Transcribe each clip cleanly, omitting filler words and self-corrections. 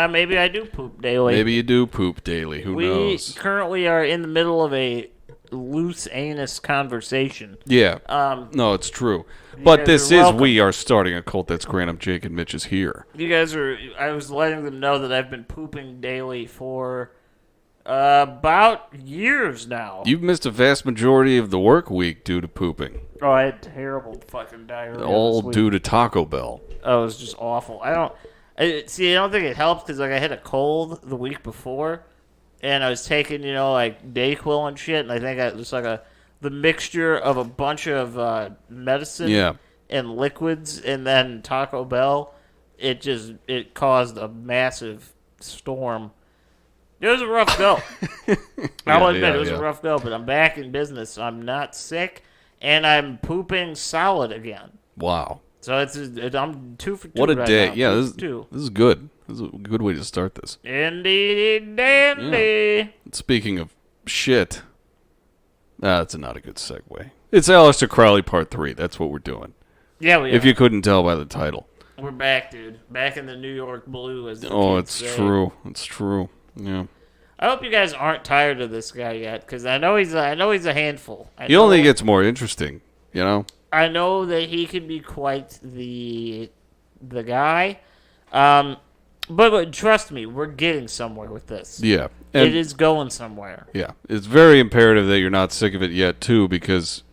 maybe I do poop daily. Maybe you do poop daily. Who knows? We currently are in the middle of a loose anus conversation. Yeah. No, it's true. But this is We Are Starting a Cult. That's Grant. I'm Jake, and Mitch is here. I was letting them know that I've been pooping daily for about years now. You've missed a vast majority of the work week due to pooping. Oh, I had terrible fucking diarrhea. All due to Taco Bell. Oh, it was just awful. I don't think it helps because I had a cold the week before, and I was taking Dayquil and shit, and I think it was the mixture of a bunch of medicine and liquids, and then Taco Bell. It caused a massive storm. It was a rough go. I'll admit it was a rough go, but I'm back in business. I'm not sick, and I'm pooping solid again. Wow. So I'm 2 for 2. What a day. Now. Yeah, this is good. This is a good way to start this. Indeed, dandy. Yeah. Speaking of shit, that's not a good segue. It's Aleister Crowley Part 3. That's what we're doing. Yeah, we are. If you couldn't tell by the title. We're back, dude. Back in the New York blue, as the kids say. True. It's true. Yeah. I hope you guys aren't tired of this guy yet, because I know he's a handful. He only gets more interesting, you know? I know that he can be quite the guy. But trust me, we're getting somewhere with this. Yeah. It is going somewhere. Yeah. It's very imperative that you're not sick of it yet, too, because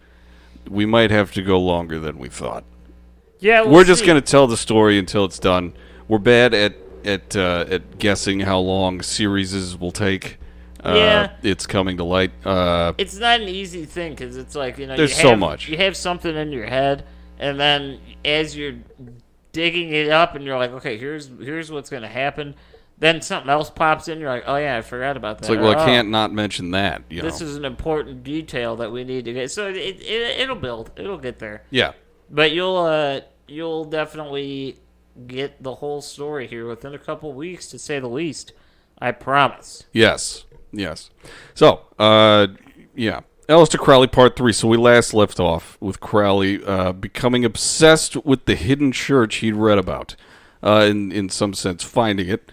we might have to go longer than we thought. Yeah, we're just going to tell the story until it's done. We're bad at guessing how long series will take. It's coming to light. It's not an easy thing because it's like, there's so much. You have something in your head, and then as you're digging it up, and you're like, okay, here's what's going to happen. Then something else pops in. You're like, oh yeah, I forgot about that. It's like, well, I can't not mention that. This is an important detail that we need to get. So it'll build. It'll get there. Yeah. But you'll definitely get the whole story here within a couple weeks, to say the least. I promise. Yes. So, Aleister Crowley Part 3. So we last left off with Crowley becoming obsessed with the hidden church he'd read about. In some sense, finding it.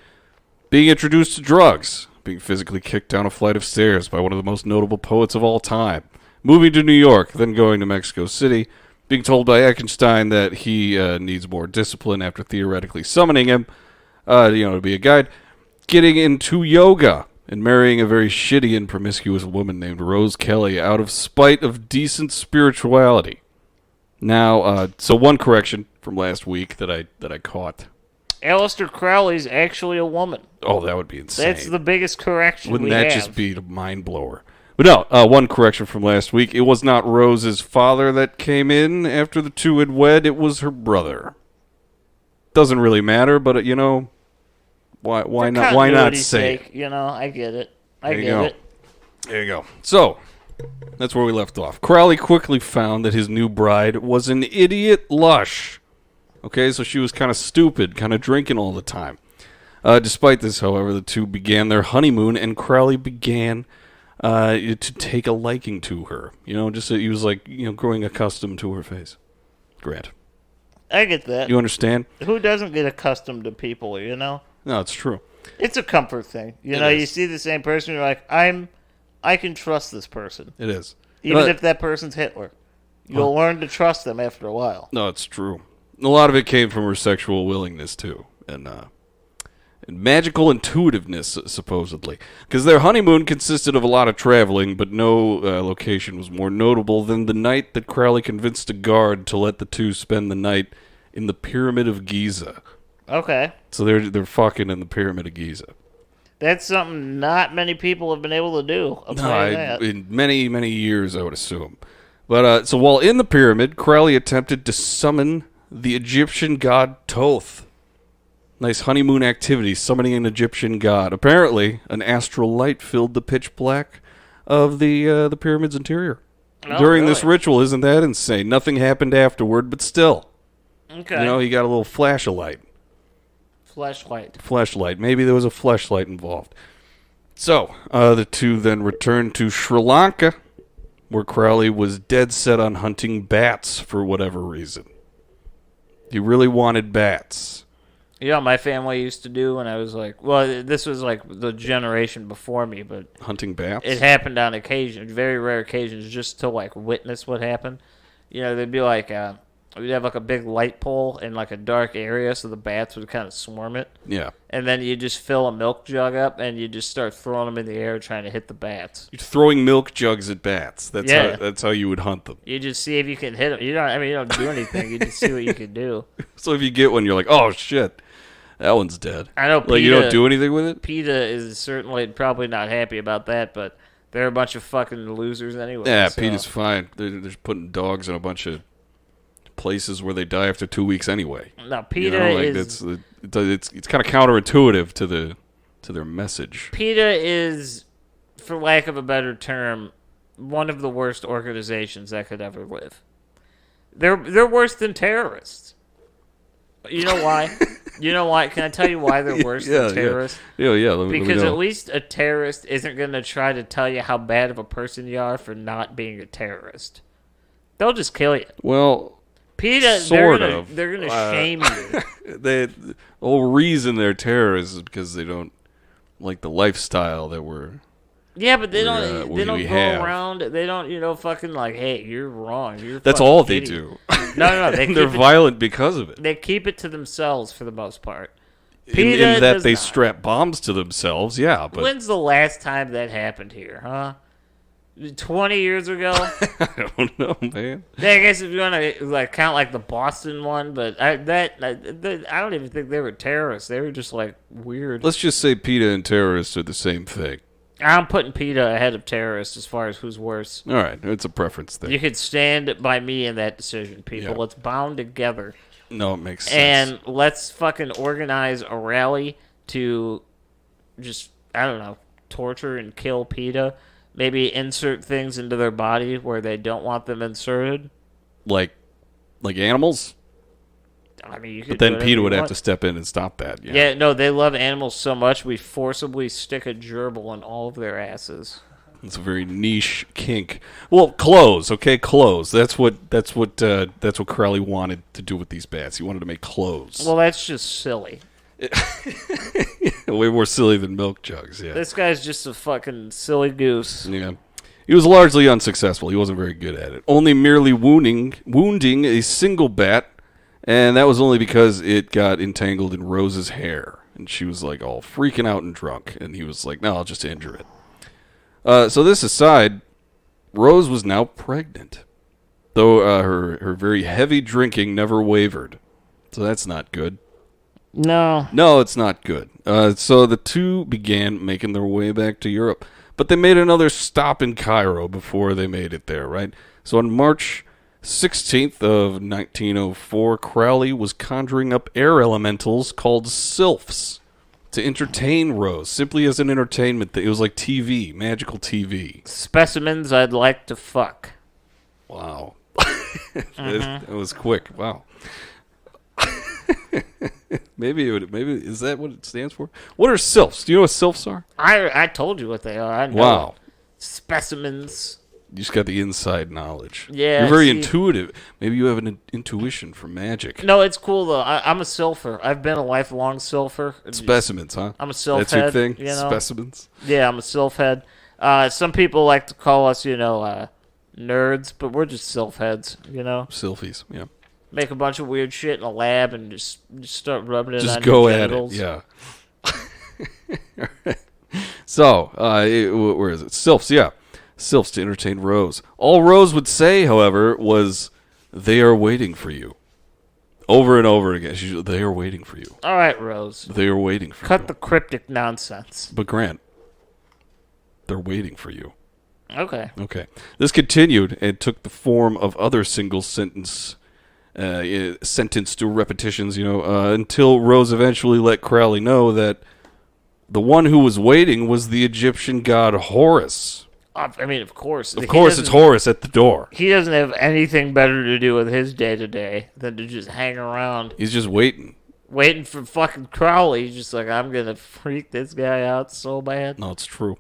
Being introduced to drugs. Being physically kicked down a flight of stairs by one of the most notable poets of all time. Moving to New York, then going to Mexico City. Being told by Eckstein that he needs more discipline after theoretically summoning him, to be a guide. Getting into yoga and marrying a very shitty and promiscuous woman named Rose Kelly out of spite of decent spirituality. Now, so one correction from last week that I caught. Aleister Crowley's actually a woman. Oh, that would be insane. That's the biggest correction. Wouldn't that just be a mind blower? But no, one correction from last week. It was not Rose's father that came in after the two had wed. It was her brother. Doesn't really matter, but why not? Why not say it? I get it. I get it. There you go. So that's where we left off. Crowley quickly found that his new bride was an idiot lush. Okay, so she was kind of stupid, kind of drinking all the time. Despite this, however, the two began their honeymoon, and Crowley began to take a liking to her. He was like, growing accustomed to her face. Grant. I get that. You understand? Who doesn't get accustomed to people, No, it's true. It's a comfort thing. You see the same person, you're like, I can trust this person. It is. Even if that person's Hitler. You'll learn to trust them after a while. No, it's true. A lot of it came from her sexual willingness, too. And magical intuitiveness, supposedly. Because their honeymoon consisted of a lot of traveling, but no location was more notable than the night that Crowley convinced a guard to let the two spend the night in the Pyramid of Giza. Okay. So they're fucking in the Pyramid of Giza. That's something not many people have been able to do. In many, many years, I would assume. But so while in the pyramid, Crowley attempted to summon the Egyptian god Thoth. Nice honeymoon activity, summoning an Egyptian god. Apparently, an astral light filled the pitch black of the pyramid's interior. During this ritual. Isn't that insane? Nothing happened afterward, but still. Okay. He got a little flash of light. Flashlight. Maybe there was a flashlight involved. So, the two then returned to Sri Lanka, where Crowley was dead set on hunting bats for whatever reason. He really wanted bats. You know what my family used to do when I was like, well, this was like the generation before me, but Hunting bats? it happened on occasion, very rare occasions, just to like witness what happened. You know, they'd be like, we'd have like a big light pole in like a dark area, so the bats would kind of swarm it. Yeah. And then you just fill a milk jug up, and you just start throwing them in the air, trying to hit the bats. You're throwing milk jugs at bats. That's how you would hunt them. You just see if you can hit them. You don't do anything. You just see what you can do. So if you get one, you're like, oh shit, that one's dead. I know. Like, you don't do anything with it? PETA is certainly probably not happy about that, but they're a bunch of fucking losers anyway. Yeah, so. PETA's fine. They're just putting dogs in a bunch of places where they die after 2 weeks anyway. No, PETA is it's kind of counterintuitive to their message. PETA is, for lack of a better term, one of the worst organizations that could ever live. They're worse than terrorists. You know why? You know why? Can I tell you why they're worse than terrorists? Yeah. Let me Because know. at least a terrorist isn't going to try to tell you how bad of a person you are for not being a terrorist. They'll just kill you. Well, PETA, they're gonna shame you. The whole reason they're terrorists is because they don't like the lifestyle that we're. Yeah, but they don't go have. around. They don't, fucking like, hey, you're wrong. That's all they do. No, they're violent because of it. They keep it to themselves for the most part. In that they strap bombs to themselves, yeah. But when's the last time that happened here, huh? 20 years ago? I don't know, man. I guess if you want to like count like the Boston one, but I don't even think they were terrorists. They were just like weird. Let's just say PETA and terrorists are the same thing. I'm putting PETA ahead of terrorists as far as who's worse. All right, it's a preference thing. You could stand by me in that decision, people. Yeah. Let's bound together. No, it makes sense. And let's fucking organize a rally to just, I don't know, torture and kill PETA. Maybe insert things into their body where they don't want them inserted. Like animals? I mean, you But could then PETA would have to step in and stop that. Yeah, no, they love animals so much we forcibly stick a gerbil in all of their asses. It's a very niche kink. Well, clothes, okay, clothes. That's what Crowley wanted to do with these bats. He wanted to make clothes. Well, that's just silly. Way more silly than milk jugs. Yeah. This guy's just a fucking silly goose. Yeah. He was largely unsuccessful. He wasn't very good at it. Only merely wounding a single bat, and that was only because it got entangled in Rose's hair. And she was like all freaking out and drunk. And he was like, no, I'll just injure it. So this aside, Rose was now pregnant. Though her very heavy drinking never wavered. So that's not good. No, it's not good. So the two began making their way back to Europe. But they made another stop in Cairo before they made it there, right? So on March 16th of 1904, Crowley was conjuring up air elementals called sylphs to entertain Rose, simply as an entertainment thing. It was like TV, magical TV. Specimens I'd like to fuck. Wow. That was quick. Wow. Maybe is that what it stands for? What are sylphs? Do you know what sylphs are? I told you what they are. I know. Wow. Specimens. You just got the inside knowledge. Yeah. You're very intuitive. Maybe you have an intuition for magic. No, it's cool though. I'm a sylpher. I've been a lifelong sylpher. Specimens, huh? I'm a sylph That's your head, thing? you know? Specimens? Yeah, I'm a sylph head. Some people like to call us, nerds, but we're just sylph heads, Sylphies, yeah. Make a bunch of weird shit in a lab and just start rubbing it on just go your at genitals. it, yeah. So, where is it? Sylphs, yeah. Sylphs to entertain Rose. All Rose would say, however, was, "They are waiting for you." Over and over again. They are waiting for you. All right, Rose. They are waiting for you. Cut the cryptic nonsense. But Grant, they're waiting for you. Okay. This continued and took the form of other single sentence to repetitions, until Rose eventually let Crowley know that the one who was waiting was the Egyptian god Horus. I mean, of course. Of course, it's Horus at the door. He doesn't have anything better to do with his day-to-day than to just hang around. He's just waiting. Waiting for fucking Crowley. He's just like, I'm going to freak this guy out so bad. No, it's true.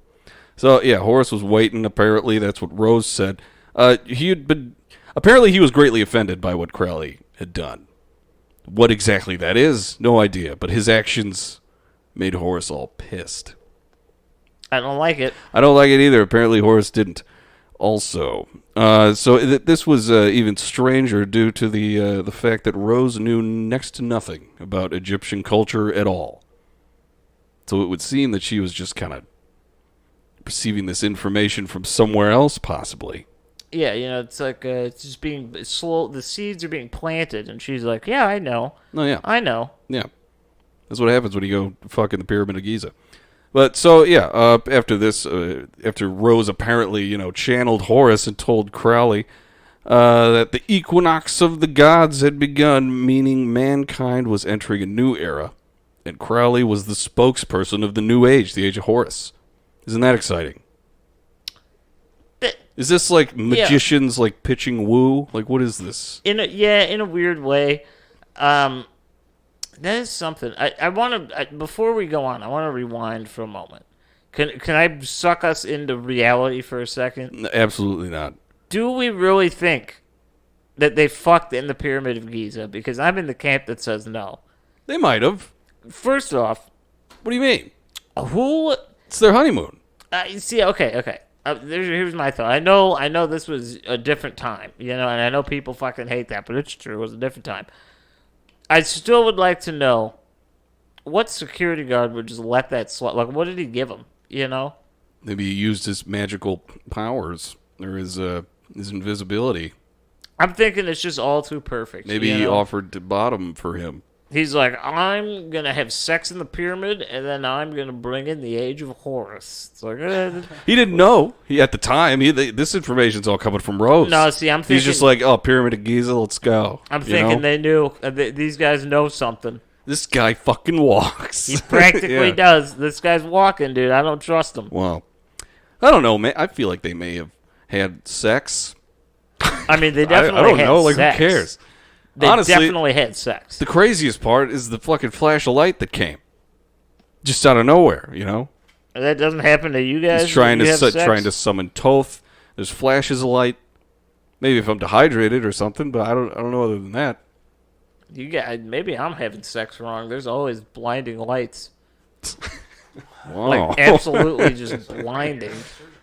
So, yeah, Horus was waiting, apparently. That's what Rose said. Apparently he was greatly offended by what Crowley had done. What exactly that is, no idea. But his actions made Horus all pissed. I don't like it. I don't like it either. Apparently Horus didn't. Also, this was even stranger due to the fact that Rose knew next to nothing about Egyptian culture at all. So it would seem that she was just kind of receiving this information from somewhere else, possibly. Yeah, it's like it's just being slow. The seeds are being planted, and she's like, "Yeah, I know. Oh yeah, I know." yeah. That's what happens when you go fucking the Pyramid of Giza. But so yeah, after this, after Rose apparently channeled Horus and told Crowley that the equinox of the gods had begun, meaning mankind was entering a new era, and Crowley was the spokesperson of the new age, the age of Horus. Isn't that exciting? Is this like magicians like pitching woo? Like what is this? In a weird way. That is something. I want to before we go on. I want to rewind for a moment. Can I suck us into reality for a second? Absolutely not. Do we really think that they fucked in the Pyramid of Giza? Because I'm in the camp that says no. They might have. First off, what do you mean? Who? It's their honeymoon. See, okay. Here's my thought. I know this was a different time, and I know people fucking hate that, but it's true. It was a different time. I still would like to know what security guard would just let that slide. Like, what did he give him? Maybe he used his magical powers or his invisibility. I'm thinking it's just all too perfect. Maybe he offered to bottom for him. He's like, I'm going to have sex in the pyramid, and then I'm going to bring in the Age of Horus. It's like, he didn't know. At the time, this information's all coming from Rose. No, see, I'm thinking... He's just like, Pyramid of Giza, let's go. I'm thinking they knew. These guys know something. This guy fucking walks. He practically does. This guy's walking, dude. I don't trust him. Wow. I don't know, man. I feel like they may have had sex. I mean, they definitely I don't had know. Like, sex. Who cares? They honestly, definitely had sex. The craziest part is the fucking flash of light that came. Just out of nowhere, That doesn't happen to you guys? He's trying to summon Toth. There's flashes of light. Maybe if I'm dehydrated or something, but I don't know other than that. You guys, maybe I'm having sex wrong. There's always blinding lights. Wow. Like, absolutely just blinding.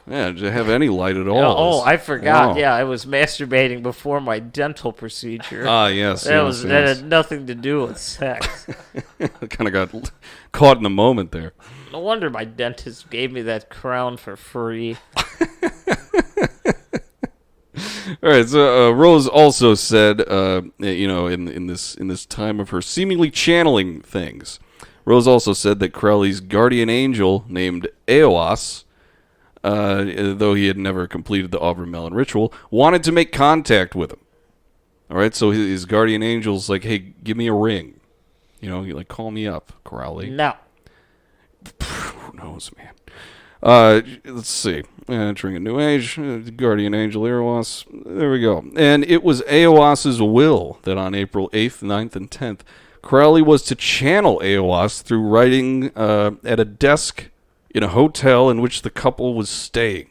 Yeah, to have any light at all. I forgot. Wow. Yeah, I was masturbating before my dental procedure. Yes. That had nothing to do with sex. I kind of got caught in the moment there. No wonder my dentist gave me that crown for free. All right. So Rose also said, in this time of her seemingly channeling things, Rose also said that Crowley's guardian angel named Eos, though he had never completed the Auburn Melon ritual, wanted to make contact with him. All right, so his guardian angel's like, "Hey, give me a ring." Call me up, Crowley. No. Who knows, man? Let's see. Entering a new age, guardian angel Eos. There we go. And it was Eos's will that on April 8th, 9th, and 10th, Crowley was to channel Eos through writing at a desk in a hotel in which the couple was staying.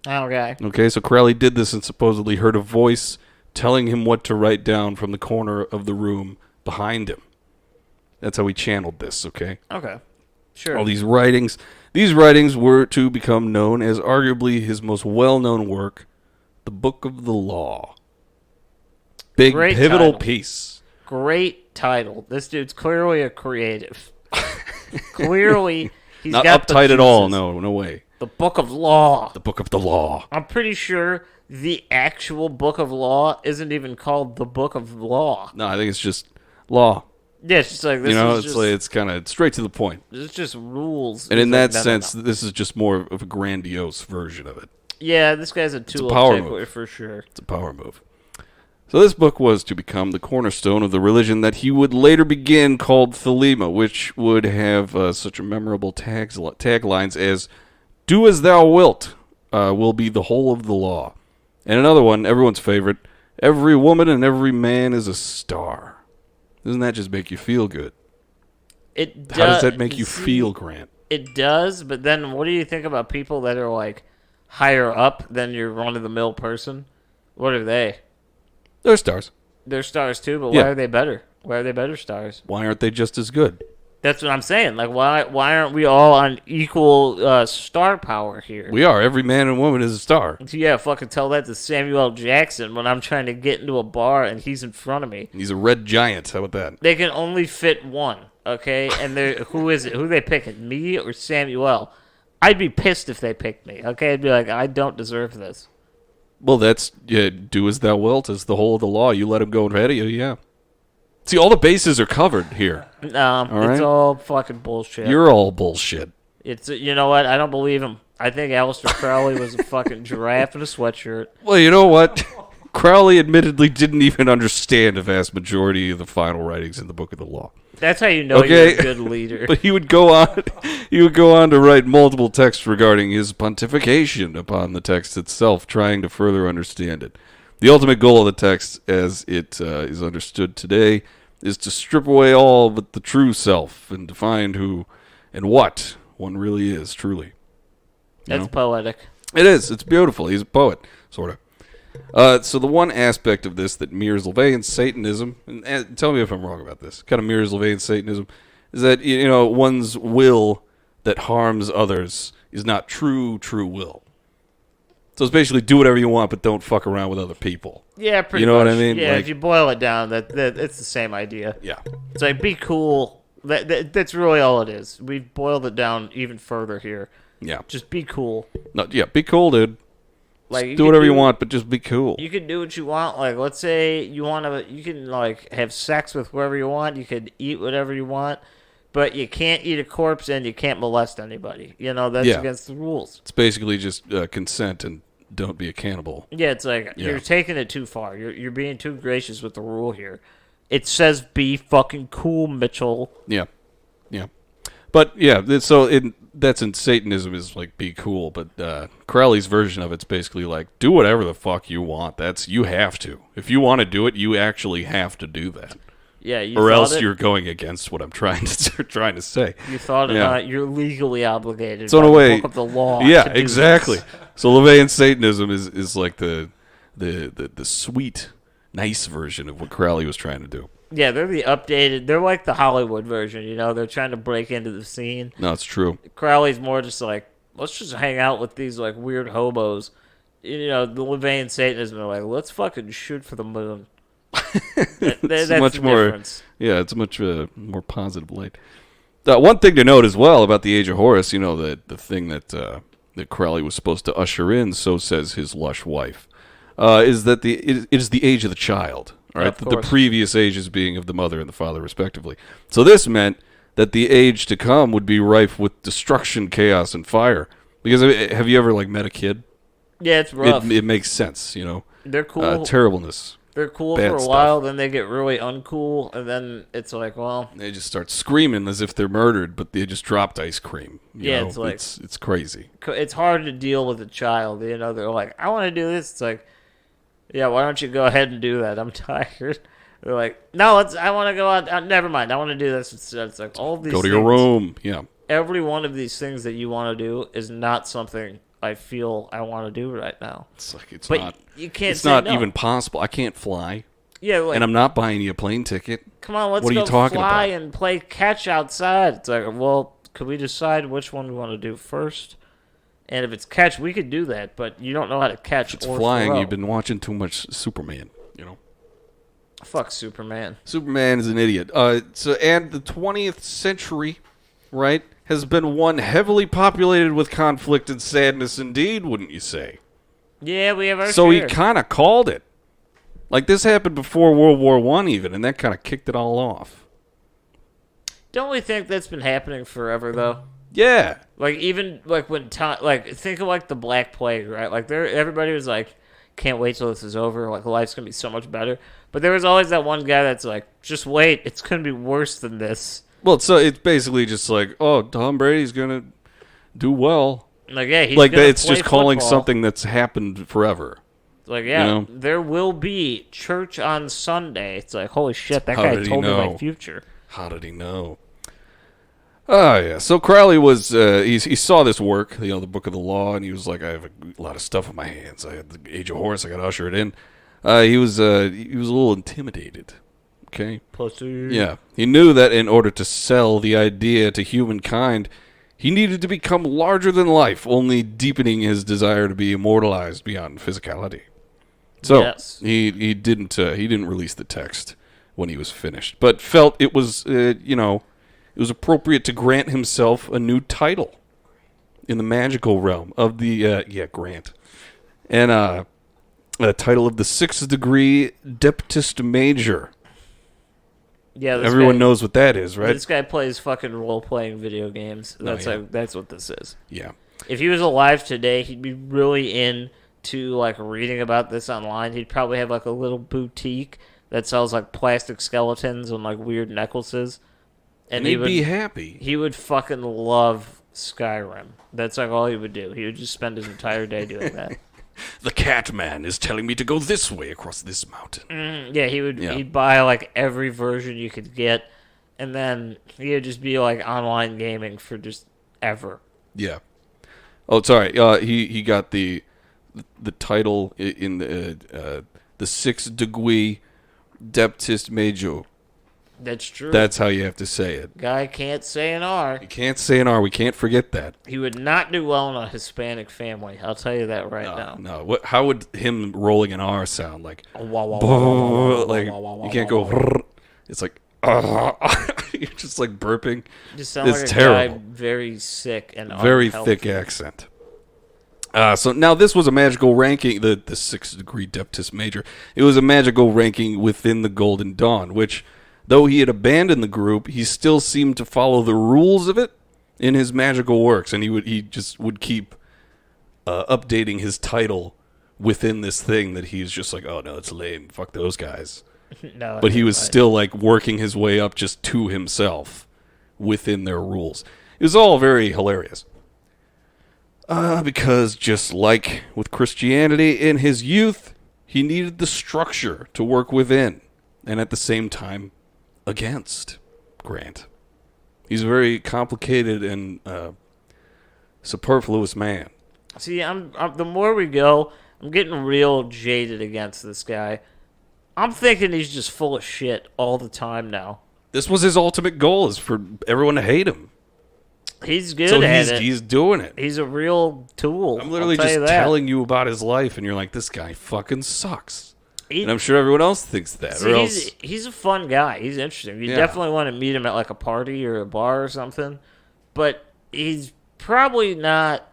Okay. Okay, so Crowley did this and supposedly heard a voice telling him what to write down from the corner of the room behind him. That's how he channeled this, okay? Okay. Sure. All these writings. These writings were to become known as arguably his most well-known work, the Book of the Law. Big, Great pivotal title. piece. Great title. This dude's clearly a creative. Clearly, he's Not got uptight the at all. juices. No way. The Book of Law. The Book of the Law. I'm pretty sure the actual Book of Law isn't even called the Book of Law. No, I think it's just law. Yeah, it's just like this. It's kind of straight to the point. It's just rules. And in It's that like, sense, this is just more of a grandiose version of it. Yeah, this guy's a tool power takeaway move. for sure. It's a power move. So this book was to become the cornerstone of the religion that he would later begin, called Thelema, which would have such a memorable taglines as, "Do as thou wilt, will be the whole of the law." And another one, everyone's favorite, "Every woman and every man is a star." Doesn't that just make you feel good? It does. How does that make you feel, Grant? It does, but then what do you think about people that are like higher up than your run-of-the-mill person? What are they? They're stars. They're stars too, but Yeah. why are they better? Why are they better stars? Why aren't they just as good? That's what I'm saying. Like, why aren't we all on equal star power here? We are. Every man and woman is a star. Yeah, fucking tell that to Samuel L. Jackson when I'm trying to get into a bar and he's in front of me. He's a red giant. How about that? They can only fit one, okay? And who is it? Who are they picking? Me or Samuel? I'd be pissed if they picked me, okay? I'd be like, I don't deserve this. Well, that's do as thou wilt is the whole of the law. You let him go ahead of you, yeah. See, all the bases are covered here. It's all fucking bullshit. You're all bullshit. It's you know what? I don't believe him. I think Aleister Crowley was a fucking giraffe in a sweatshirt. Well, you know what? Crowley admittedly didn't even understand a vast majority of the final writings in the Book of the Law. That's how you know you're a good leader. But he would go on to write multiple texts regarding his pontification upon the text itself, trying to further understand it. The ultimate goal of the text, as it is understood today, is to strip away all but the true self and define who and what one really is, truly. That's poetic. It is. It's beautiful. He's a poet, sort of. So the one aspect of this that mirrors LaVeyan Satanism, and tell me if I'm wrong about this, kind of mirrors LaVeyan Satanism, is that one's will that harms others is not true will. So it's basically do whatever you want, but don't fuck around with other people. Yeah, pretty much. You know what I mean? Yeah, if you boil it down, that it's the same idea. Yeah. It's like, be cool. That's really all it is. We've boiled it down even further here. Yeah. Just be cool. No, yeah, be cool, dude. Like, do whatever you want, but just be cool. You can do what you want. Like, let's say you can like have sex with whoever you want. You can eat whatever you want, but you can't eat a corpse and you can't molest anybody. That's against the rules. It's basically just consent and don't be a cannibal. Yeah, it's like you're taking it too far. You're being too gracious with the rule here. It says be fucking cool, Mitchell. Yeah. But yeah, that's in Satanism is like be cool, but Crowley's version of it's basically like do whatever the fuck you want. You have to. If you want to do it, you actually have to do that. Yeah, or else you're going against what I'm trying to say. You thought you're legally obligated. So in a way, the book of the law. Yeah, exactly. So LaVeyan Satanism is like the sweet, nice version of what Crowley was trying to do. Yeah, they're the updated. They're like the Hollywood version. They're trying to break into the scene. No, it's true. Crowley's more just like, let's just hang out with these like weird hobos. The LaVeyan Satanism are like, let's fucking shoot for the moon. That's much more difference. Yeah, it's a much more positive light. One thing to note as well about the Age of Horus, the thing that Crowley was supposed to usher in, so says his lush wife, is that it is the age of the child. All right, the previous ages being of the mother and the father, respectively. So this meant that the age to come would be rife with destruction, chaos, and fire. Because have you ever met a kid? Yeah, it's rough. It makes sense, They're cool. Terribleness. They're cool for a while, then they get really uncool, and then it's like, well... They just start screaming as if they're murdered, but they just dropped ice cream. It's like... It's crazy. It's hard to deal with a child, they're like, I want to do this. It's like, yeah, why don't you go ahead and do that? I'm tired. They're like, no, I want to go out. Never mind, I want to do this instead. It's like, all of these Go to your room, yeah. Every one of these things that you want to do is not something I feel I want to do right now. It's like you can't. It's not even possible. I can't fly. Yeah, and I'm not buying you a plane ticket. Come on, let's go fly and play catch outside. It's like, well, could we decide which one we want to do first? And if it's catch, we could do that. But you don't know how to catch. If it's flying, you've been watching too much Superman. Fuck Superman. Superman is an idiot. And the 20th century, right, has been one heavily populated with conflict and sadness indeed, wouldn't you say? Yeah, we have our So share. he kind of called it. Like, this happened before World War I even, and that kind of kicked it all off. Don't we think that's been happening forever, though? Yeah. Like, even, when time... think of, the Black Plague, right? Everybody was like, can't wait till this is over. Life's going to be so much better. But there was always that one guy that's like, just wait. It's going to be worse than this. Well, so it's basically just like, oh, Tom Brady's going to do well. Yeah, he's going to it's just football. Calling something that's happened forever. There will be church on Sunday. It's like, holy shit, that guy told me my future. How did he know? Oh, yeah. So Crowley was, he saw this work, the Book of the Law, and he was like, I have a lot of stuff in my hands. I had the Age of Horus, I got to usher it in. He was a little intimidated. okay? Pussy. Yeah. He knew that in order to sell the idea to humankind, he needed to become larger than life, only deepening his desire to be immortalized beyond physicality. So Yes. he didn't release the text when he was finished, but felt it was it was appropriate to grant himself a new title in the magical realm of the grant, and a title of the 6th degree Deptist Major. Yeah, everyone knows what that is, right? This guy plays fucking role-playing video games. That's what this is. Yeah. If he was alive today, he'd be really into like reading about this online. He'd probably have like a little boutique that sells like plastic skeletons and like weird necklaces. And he'd be happy. He would fucking love Skyrim. That's like all he would do. He would just spend his entire day doing that. The cat man is telling me to go this way across this mountain. Yeah, he'd buy like every version you could get, and then he would just be like online gaming for just ever. Yeah. Oh, sorry. He got the title in the 6th degree Deptist Major. That's true. That's how you have to say it. Guy can't say an R. You can't say an R. We can't forget that. He would not do well in a Hispanic family. I'll tell you that right now. No. How would him rolling an R sound like? Like you can't go. It's like you're just like burping. Just sound it's like a terrible. guy very sick and very unhealthy. thick accent. So now this was a magical ranking, the 6th degree Deptist Major. It was a magical ranking within the Golden Dawn, which, though he had abandoned the group, he still seemed to follow the rules of it in his magical works, and he just would keep updating his title within this thing that he's just like, oh no, it's lame, fuck those guys. No, but he was still like working his way up just to himself within their rules. It was all very hilarious. Because just like with Christianity in his youth, he needed the structure to work within, and at the same time, against Grant. He's a very complicated and superfluous man. See, I'm the more we go, I'm getting real jaded against this guy. I'm thinking he's just full of shit all the time now. This was his ultimate goal, is for everyone to hate him. He's good at it. He's doing it. He's a real tool. I'm literally just telling you about his life, and you're like, this guy fucking sucks. And I'm sure everyone else thinks that. See, he's a fun guy. He's interesting. You definitely want to meet him at like a party or a bar or something. But he's probably not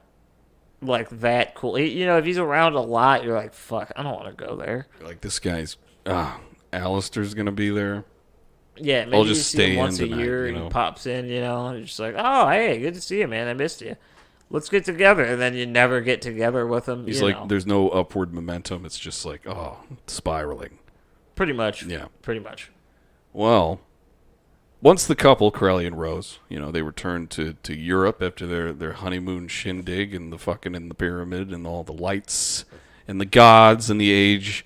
like that cool. If he's around a lot, you're like, fuck, I don't want to go there. You're like, this guy's... Aleister's going to be there. Yeah, maybe I'll just you see him stay once in a tonight, year and he pops in, and you're just like, oh, hey, good to see you, man. I missed you. Let's get together. And then you never get together with him. He's like, there's no upward momentum. It's just like, spiraling. Pretty much. Yeah. Pretty much. Well, once the couple, Crowley and Rose, they returned to Europe after their honeymoon shindig and the fucking in the pyramid and all the lights and the gods and the age,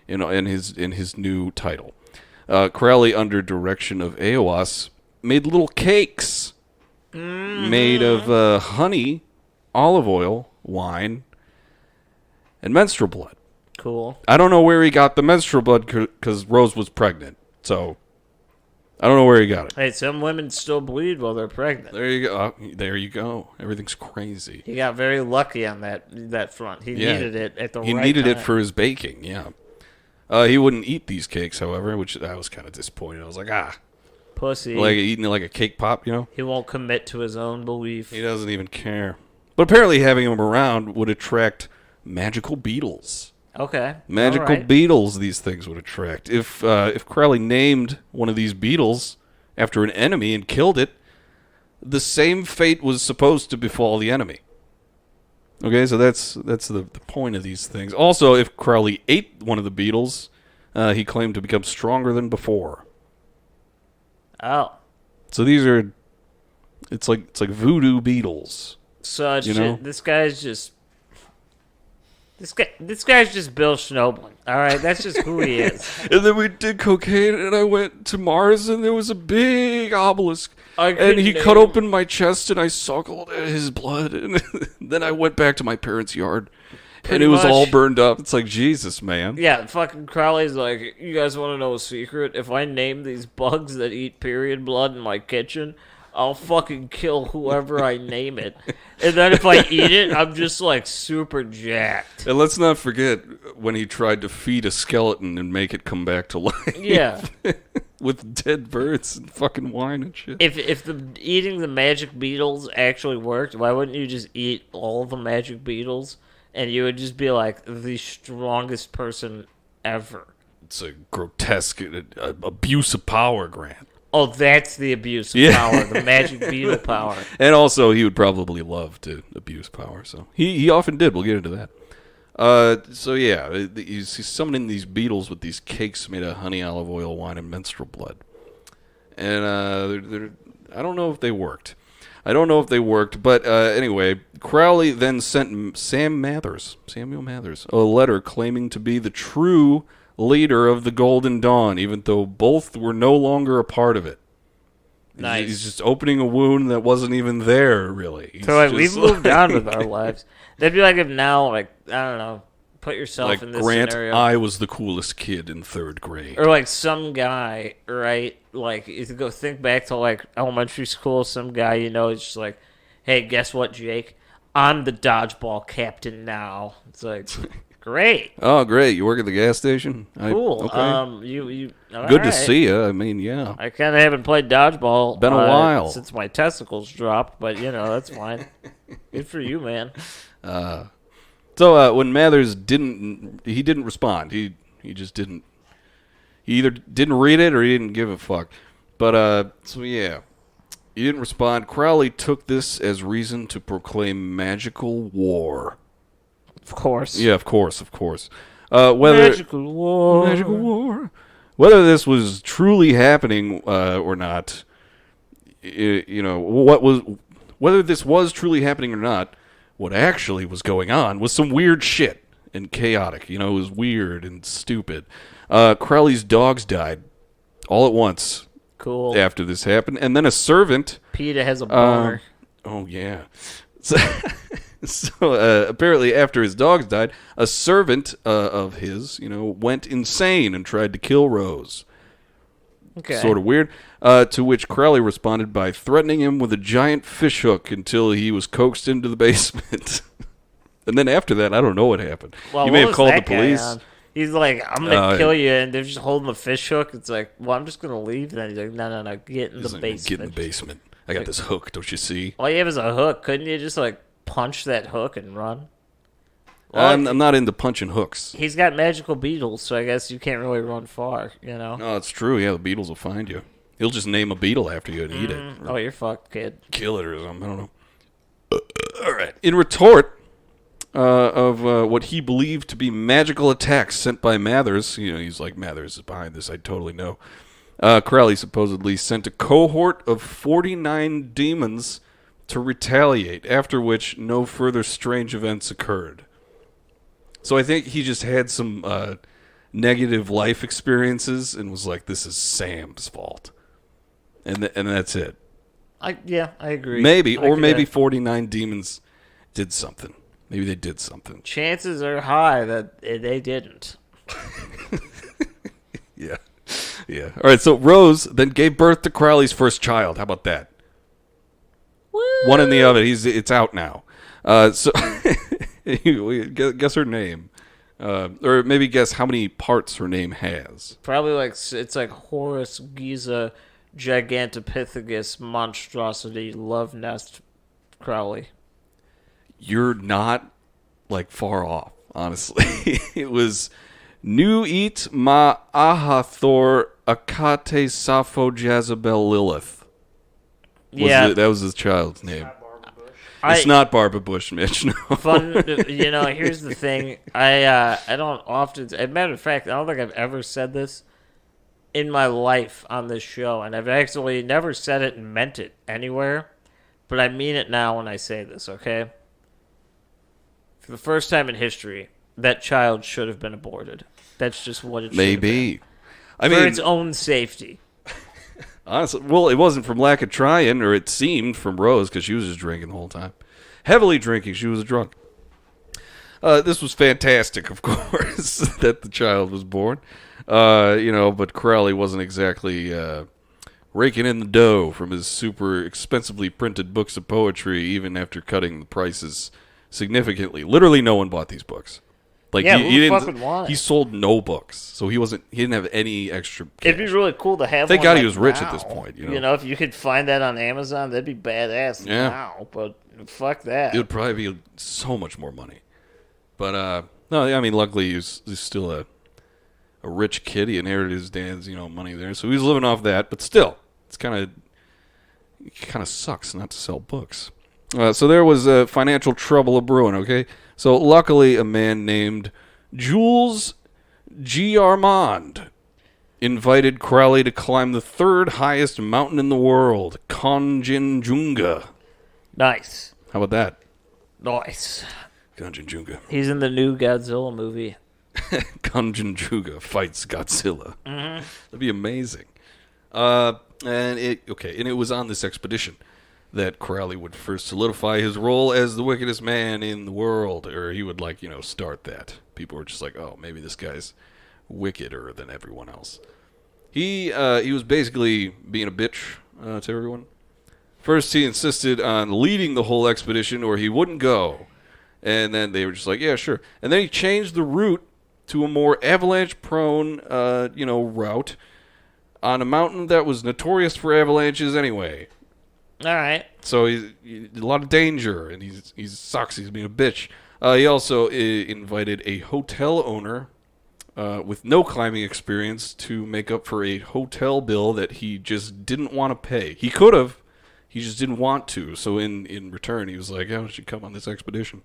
and his new title. Crowley, under direction of Eos, made little cakes made of honey, olive oil, wine, and menstrual blood. Cool. I don't know where he got the menstrual blood because Rose was pregnant, so I don't know where he got it. Hey, some women still bleed while they're pregnant. There you go. There you go. Everything's crazy. He got very lucky on that front. He needed it at the right time. He needed it for his baking, yeah. He wouldn't eat these cakes, however, which I was kind of disappointed. I was like, pussy. Like eating like a cake pop, He won't commit to his own belief. He doesn't even care. But apparently having him around would attract magical beetles. Okay. Magical beetles, these things would attract. If Crowley named one of these beetles after an enemy and killed it, the same fate was supposed to befall the enemy. Okay, so that's the point of these things. Also, if Crowley ate one of the beetles, he claimed to become stronger than before. Oh. So these are, it's like voodoo beetles. So this guy's just This guy's just Bill Schnoebelen. All right, that's just who he is. And then we did cocaine, and I went to Mars, and there was a big obelisk. And he cut open my chest, and I suckled at his blood. And then I went back to my parents' yard, And it was much. all burned up. It's like, Jesus, man. Yeah, fucking Crowley's like, you guys want to know a secret? If I name these bugs that eat period blood in my kitchen, I'll fucking kill whoever I name it. And then if I eat it, I'm just like super jacked. And let's not forget when he tried to feed a skeleton and make it come back to life. Yeah. With dead birds and fucking wine and shit. If the eating the magic beetles actually worked, why wouldn't you just eat all the magic beetles and you would just be like the strongest person ever? It's a grotesque abuse of power, Grant. Oh, that's the abuse of power, the magic beetle power. And also, he would probably love to abuse power, so he often did. We'll get into that. So yeah, he's summoning these beetles with these cakes made of honey, olive oil, wine, and menstrual blood. And I don't know if they worked. But anyway, Crowley then sent Samuel Mathers, a letter claiming to be the true leader of the Golden Dawn, even though both were no longer a part of it. Nice. He's just opening a wound that wasn't even there, really. So like, we've moved on with our lives. That'd be like if now, like, I don't know, put yourself like in this Grant, scenario. I was the coolest kid in 3rd grade. Or like some guy, right? Like, if you go think back to like elementary school, some guy you know is just like, hey, guess what, Jake? I'm the dodgeball captain now. It's like, great. Oh, great! You work at the gas station. Cool. Okay. You Good to see you. I mean, yeah. I kind of haven't played dodgeball. Been a while since my testicles dropped, but you know that's fine. Good for you, man. So when Mathers didn't respond. He just didn't. He either didn't read it or he didn't give a fuck. But so yeah, he didn't respond. Crowley took this as reason to proclaim magical war. Of course. Yeah, of course. Whether Magical war. Whether this was truly happening or not, whether this was truly happening or not, what actually was going on was some weird shit and chaotic. It was weird and stupid. Crowley's dogs died all at once. Cool. After this happened, and then a servant. PETA has a boner. Oh yeah. So apparently, after his dogs died, a servant of his, went insane and tried to kill Rose. Okay. Sort of weird. To which Crowley responded by threatening him with a giant fishhook until he was coaxed into the basement. And then after that, I don't know what happened. Well, you may have called the police. He's like, I'm going to kill you, and they're just holding the fish hook. It's like, well, I'm just going to leave. Then he's like, no, get in the basement. Get in the basement. I got this hook, don't you see? All you have is a hook. Couldn't you just, like, punch that hook and run? Well, I'm not into punching hooks. He's got magical beetles, so I guess you can't really run far, No, it's true. Yeah, the beetles will find you. He'll just name a beetle after you and eat it. Oh, you're fucked, kid. Kill it or something. I don't know. All right. In retort of what he believed to be magical attacks sent by Mathers, he's like, Mathers is behind this, I totally know. Crowley supposedly sent a cohort of 49 demons to retaliate, after which no further strange events occurred. So I think he just had some negative life experiences and was like, this is Sam's fault. And that's it. I agree. Maybe 49 demons did something. Maybe they did something. Chances are high that they didn't. Yeah. Yeah. All right, so Rose then gave birth to Crowley's first child. How about that? Woo! One in the oven. It's out now. So guess her name. Or maybe guess how many parts her name has. Probably it's like Horus, Giza, Gigantopithecus, Monstrosity, Love Nest, Crowley. You're not far off, honestly. It was Nuit Ma Ahathor Akate Sappho Jezebel Lilith. That was his child's name. It's not Barbara Bush, Mitch. No. Here's the thing. I don't often. As a matter of fact, I don't think I've ever said this in my life on this show, and I've actually never said it and meant it anywhere. But I mean it now when I say this. Okay. For the first time in history, that child should have been aborted. That's just what it should have been. For its own safety. Honestly, well, it wasn't from lack of trying, or it seemed from Rose, because she was just drinking the whole time. Heavily drinking. She was a drunk. This was fantastic, of course, that the child was born. But Crowley wasn't exactly raking in the dough from his super expensively printed books of poetry, even after cutting the prices significantly. Literally, no one bought these books. Like, yeah, he who the fuck would want he it? sold no books, so he didn't have any extra cash. It'd be really cool to have Thank one God like he was rich now. at this point. If you could find that on Amazon, that'd be badass now. But fuck that. It would probably be so much more money. But, no, I mean, luckily he's still a rich kid. He inherited his dad's, money there. So he's living off that. But still, it kind of sucks not to sell books. So there was financial trouble a-brewing, okay? So luckily a man named Jules G. Armand invited Crowley to climb the third highest mountain in the world, Kanchenjunga. Nice. How about that? Nice. Kanchenjunga. He's in the new Godzilla movie. Kanchenjunga fights Godzilla. Mm-hmm. That'd be amazing. And it was on this expedition that Crowley would first solidify his role as the wickedest man in the world, or he would start that. People were just like, oh, maybe this guy's wickeder than everyone else. He was basically being a bitch to everyone. First, he insisted on leading the whole expedition, or he wouldn't go. And then they were just like, yeah, sure. And then he changed the route to a more avalanche-prone, route on a mountain that was notorious for avalanches anyway. All right. So he's a lot of danger, and he sucks. He's being a bitch. He also invited a hotel owner with no climbing experience to make up for a hotel bill that he just didn't want to pay. He could have. He just didn't want to. So in return, he was like, "Oh, you should come on this expedition."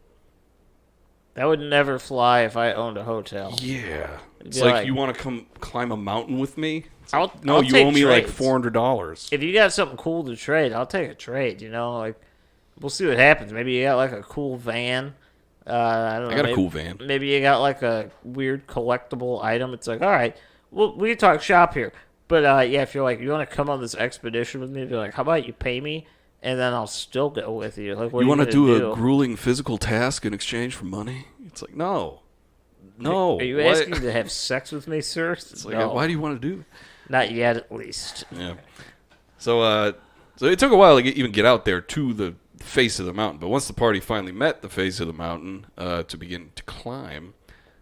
That would never fly if I owned a hotel. Yeah. It's Yeah, like, you want to come climb a mountain with me? I'll you take owe me trades. like $400. If you got something cool to trade, I'll take a trade. We'll see what happens. Maybe you got like a cool van. I don't know. I got a cool van. Maybe you got like a weird collectible item. It's like, all right, well, we can talk shop here. But if you're like, you want to come on this expedition with me, they're like, how about you pay me, and then I'll still go with you. Like, what You want to do a grueling physical task in exchange for money? It's like, no. Are you asking to have sex with me, sir? It's like, no. why do you want to do? Not yet, at least. Yeah. So it took a while to even get out there to the face of the mountain. But once the party finally met the face of the mountain to begin to climb,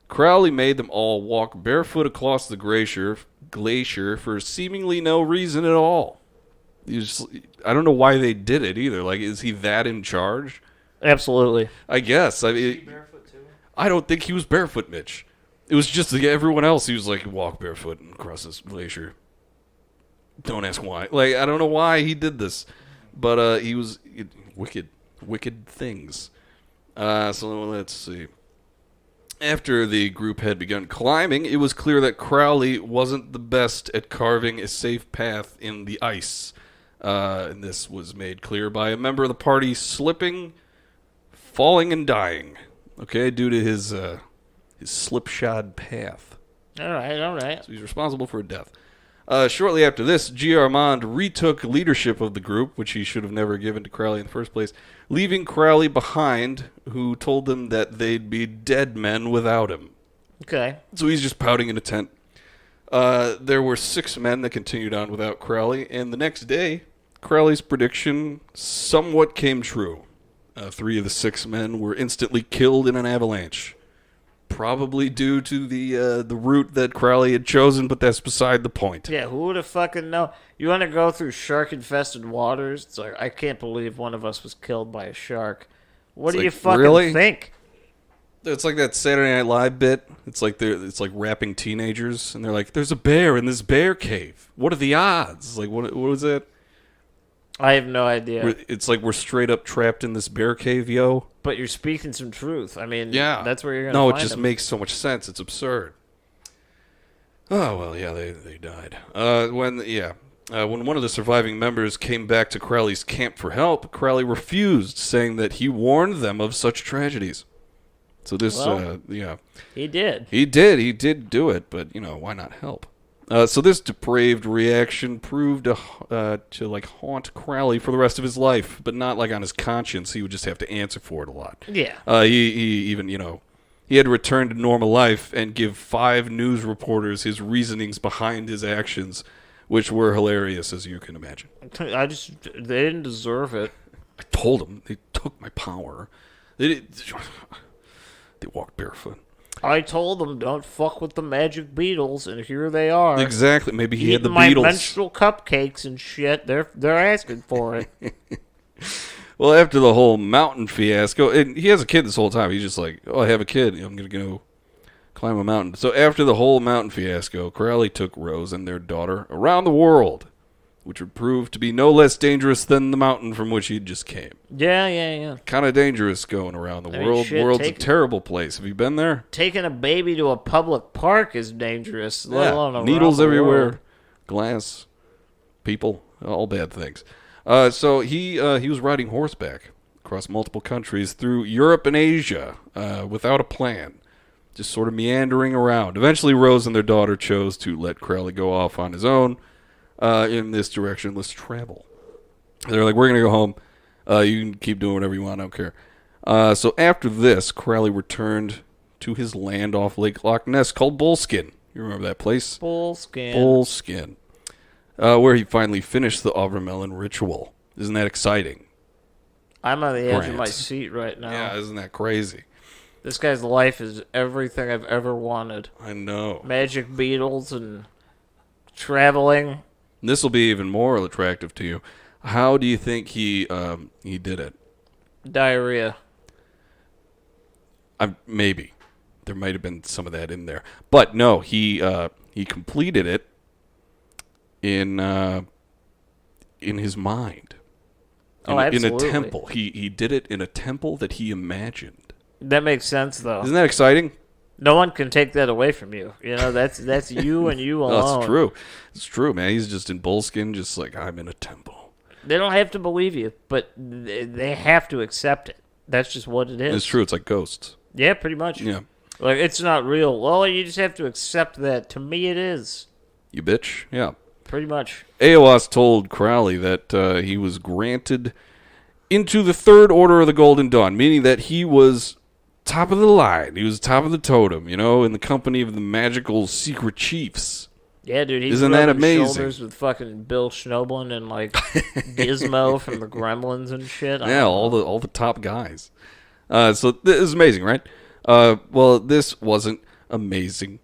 Crowley made them all walk barefoot across the glacier for seemingly no reason at all. I don't know why they did it either. Like, is he that in charge? Absolutely. I guess. I mean, Barefoot too? I don't think he was barefoot, Mitch. It was just everyone else. He was like, walk barefoot and cross this glacier. Don't ask why. Like, I don't know why he did this, but he was wicked things. So let's see. After the group had begun climbing, it was clear that Crowley wasn't the best at carving a safe path in the ice. And this was made clear by a member of the party slipping, falling, and dying. Okay, due to his slipshod path. All right. So he's responsible for a death. Shortly after this, G. Armand retook leadership of the group, which he should have never given to Crowley in the first place, leaving Crowley behind, who told them that they'd be dead men without him. Okay. So he's just pouting in a tent. There were 6 men that continued on without Crowley, and the next day, Crowley's prediction somewhat came true. 3 of the 6 men were instantly killed in an avalanche. Probably due to the route that Crowley had chosen, but that's beside the point. Yeah, who would have fucking known? You want to go through shark-infested waters? It's like, I can't believe one of us was killed by a shark. What do you fucking really? think? It's like that Saturday Night Live bit. It's like rapping teenagers, and they're like, "There's a bear in this bear cave. What are the odds?" Like, what was that? I have no idea. It's like we're straight up trapped in this bear cave, yo. But you're speaking some truth. I mean, Yeah, that's where you're going to No, find it just them. makes so much sense. It's absurd. Oh well, yeah, they died. When one of the surviving members came back to Crowley's camp for help, Crowley refused, saying that he warned them of such tragedies. So this, He did. He did do it, but why not help? So this depraved reaction proved to haunt Crowley for the rest of his life, but not like on his conscience. He would just have to answer for it a lot. Yeah. He even he had to return to normal life and give 5 news reporters his reasonings behind his actions, which were hilarious, as you can imagine. They didn't deserve it. I told them they took my power. They walked barefoot. I told them don't fuck with the magic Beatles, and here they are. Exactly. Maybe he had the my Beatles. menstrual cupcakes and shit. They're asking for it. Well, after the whole mountain fiasco, and he has a kid this whole time. He's just like, oh, I have a kid. I'm going to go climb a mountain. So after the whole mountain fiasco, Crowley took Rose and their daughter around the world, which would prove to be no less dangerous than the mountain from which he just came. Yeah. Kind of dangerous going around the world. Shit, the world's a terrible place. Have you been there? Taking a baby to a public park is dangerous. Let alone around needles the everywhere, world. glass, people, all bad things. So he was riding horseback across multiple countries through Europe and Asia without a plan, just sort of meandering around. Eventually, Rose and their daughter chose to let Crowley go off on his own in this direction. Let's travel. They're like, we're going to go home. You can keep doing whatever you want. I don't care. So after this, Crowley returned to his land off Lake Loch Ness called Bullskin. You remember that place? Bullskin. Where he finally finished the Overmelon ritual. Isn't that exciting? I'm on the edge of my seat right now. Yeah, isn't that crazy? This guy's life is everything I've ever wanted. I know. Magic Beatles and traveling. This will be even more attractive to you. How do you think he did it? Diarrhea. Maybe. There might have been some of that in there. But no, he completed it in his mind. Absolutely. In a temple. He did it in a temple that he imagined. That makes sense, though. Isn't that exciting? No one can take that away from you. You know, that's you and you alone. That's true. It's true, man. He's just in Bullskin, just like, I'm in a temple. They don't have to believe you, but they have to accept it. That's just what it is. It's true. It's like ghosts. Yeah, pretty much. Yeah. Like, it's not real. Well, you just have to accept that. To me, it is. You bitch. Yeah. Pretty much. Aleister told Crowley that he was granted into the Third Order of the Golden Dawn, meaning that he was top of the line. He was top of the totem, in the company of the magical secret chiefs. Yeah, dude. He's Isn't that amazing? Shoulders with fucking Bill Schnoblin and like Gizmo from the Gremlins and shit. Yeah, all the top guys. So this is amazing, right? Well, this wasn't amazing.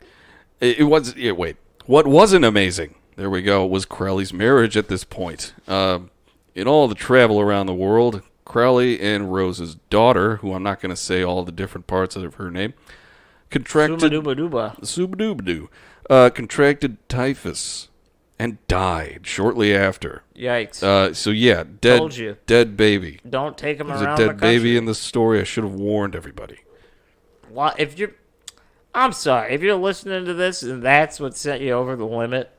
It was. Yeah, wait. What wasn't amazing? There we go. Was Crowley's marriage at this point? In all the travel around the world, Crowley and Rose's daughter, who I'm not going to say all the different parts of her name, contracted contracted typhus and died shortly after. Yikes! So yeah, dead baby. Don't take him around. There's a dead baby in the story. I should have warned everybody. Well, I'm sorry if you're listening to this and that's what sent you over the limit.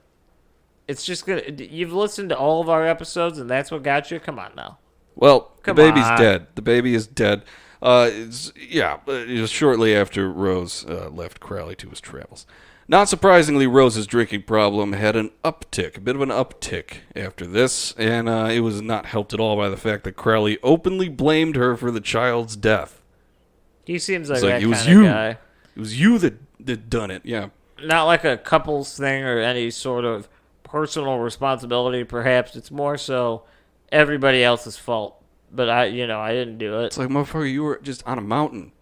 It's just gonna. You've listened to all of our episodes and that's what got you. Come on now. Well, the baby's dead. The baby is dead. It was shortly after Rose left Crowley to his travels. Not surprisingly, Rose's drinking problem had a bit of an uptick after this, and it was not helped at all by the fact that Crowley openly blamed her for the child's death. He seems like that kind of guy. It was you that done it, yeah. Not like a couples thing or any sort of personal responsibility, perhaps. It's more so everybody else's fault. But I didn't do it. It's like, motherfucker, you were just on a mountain.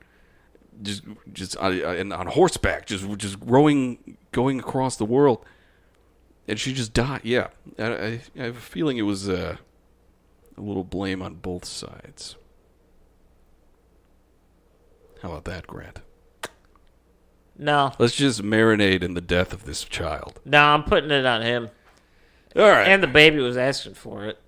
Just on horseback, just going across the world, and she just died. Yeah, I have a feeling it was a little blame on both sides. How about that, Grant? No. Let's just marinate in the death of this child. No, I'm putting it on him. All right. And the baby was asking for it.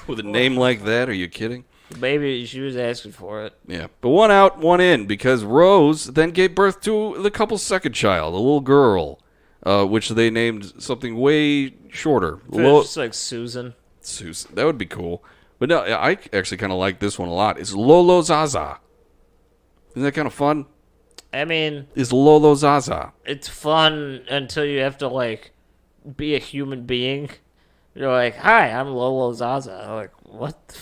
With a name like that, are you kidding? The baby, she was asking for it. Yeah, but one out, one in, because Rose then gave birth to the couple's second child, a little girl, which they named something way shorter. Just like Susan. Susan, that would be cool. But no, I actually kind of like this one a lot. It's Lolo Zaza. Isn't that kind of fun? I mean... It's Lolo Zaza. It's fun until you have to, like, be a human being. You're like, hi, I'm Lolo Zaza. I'm like, what?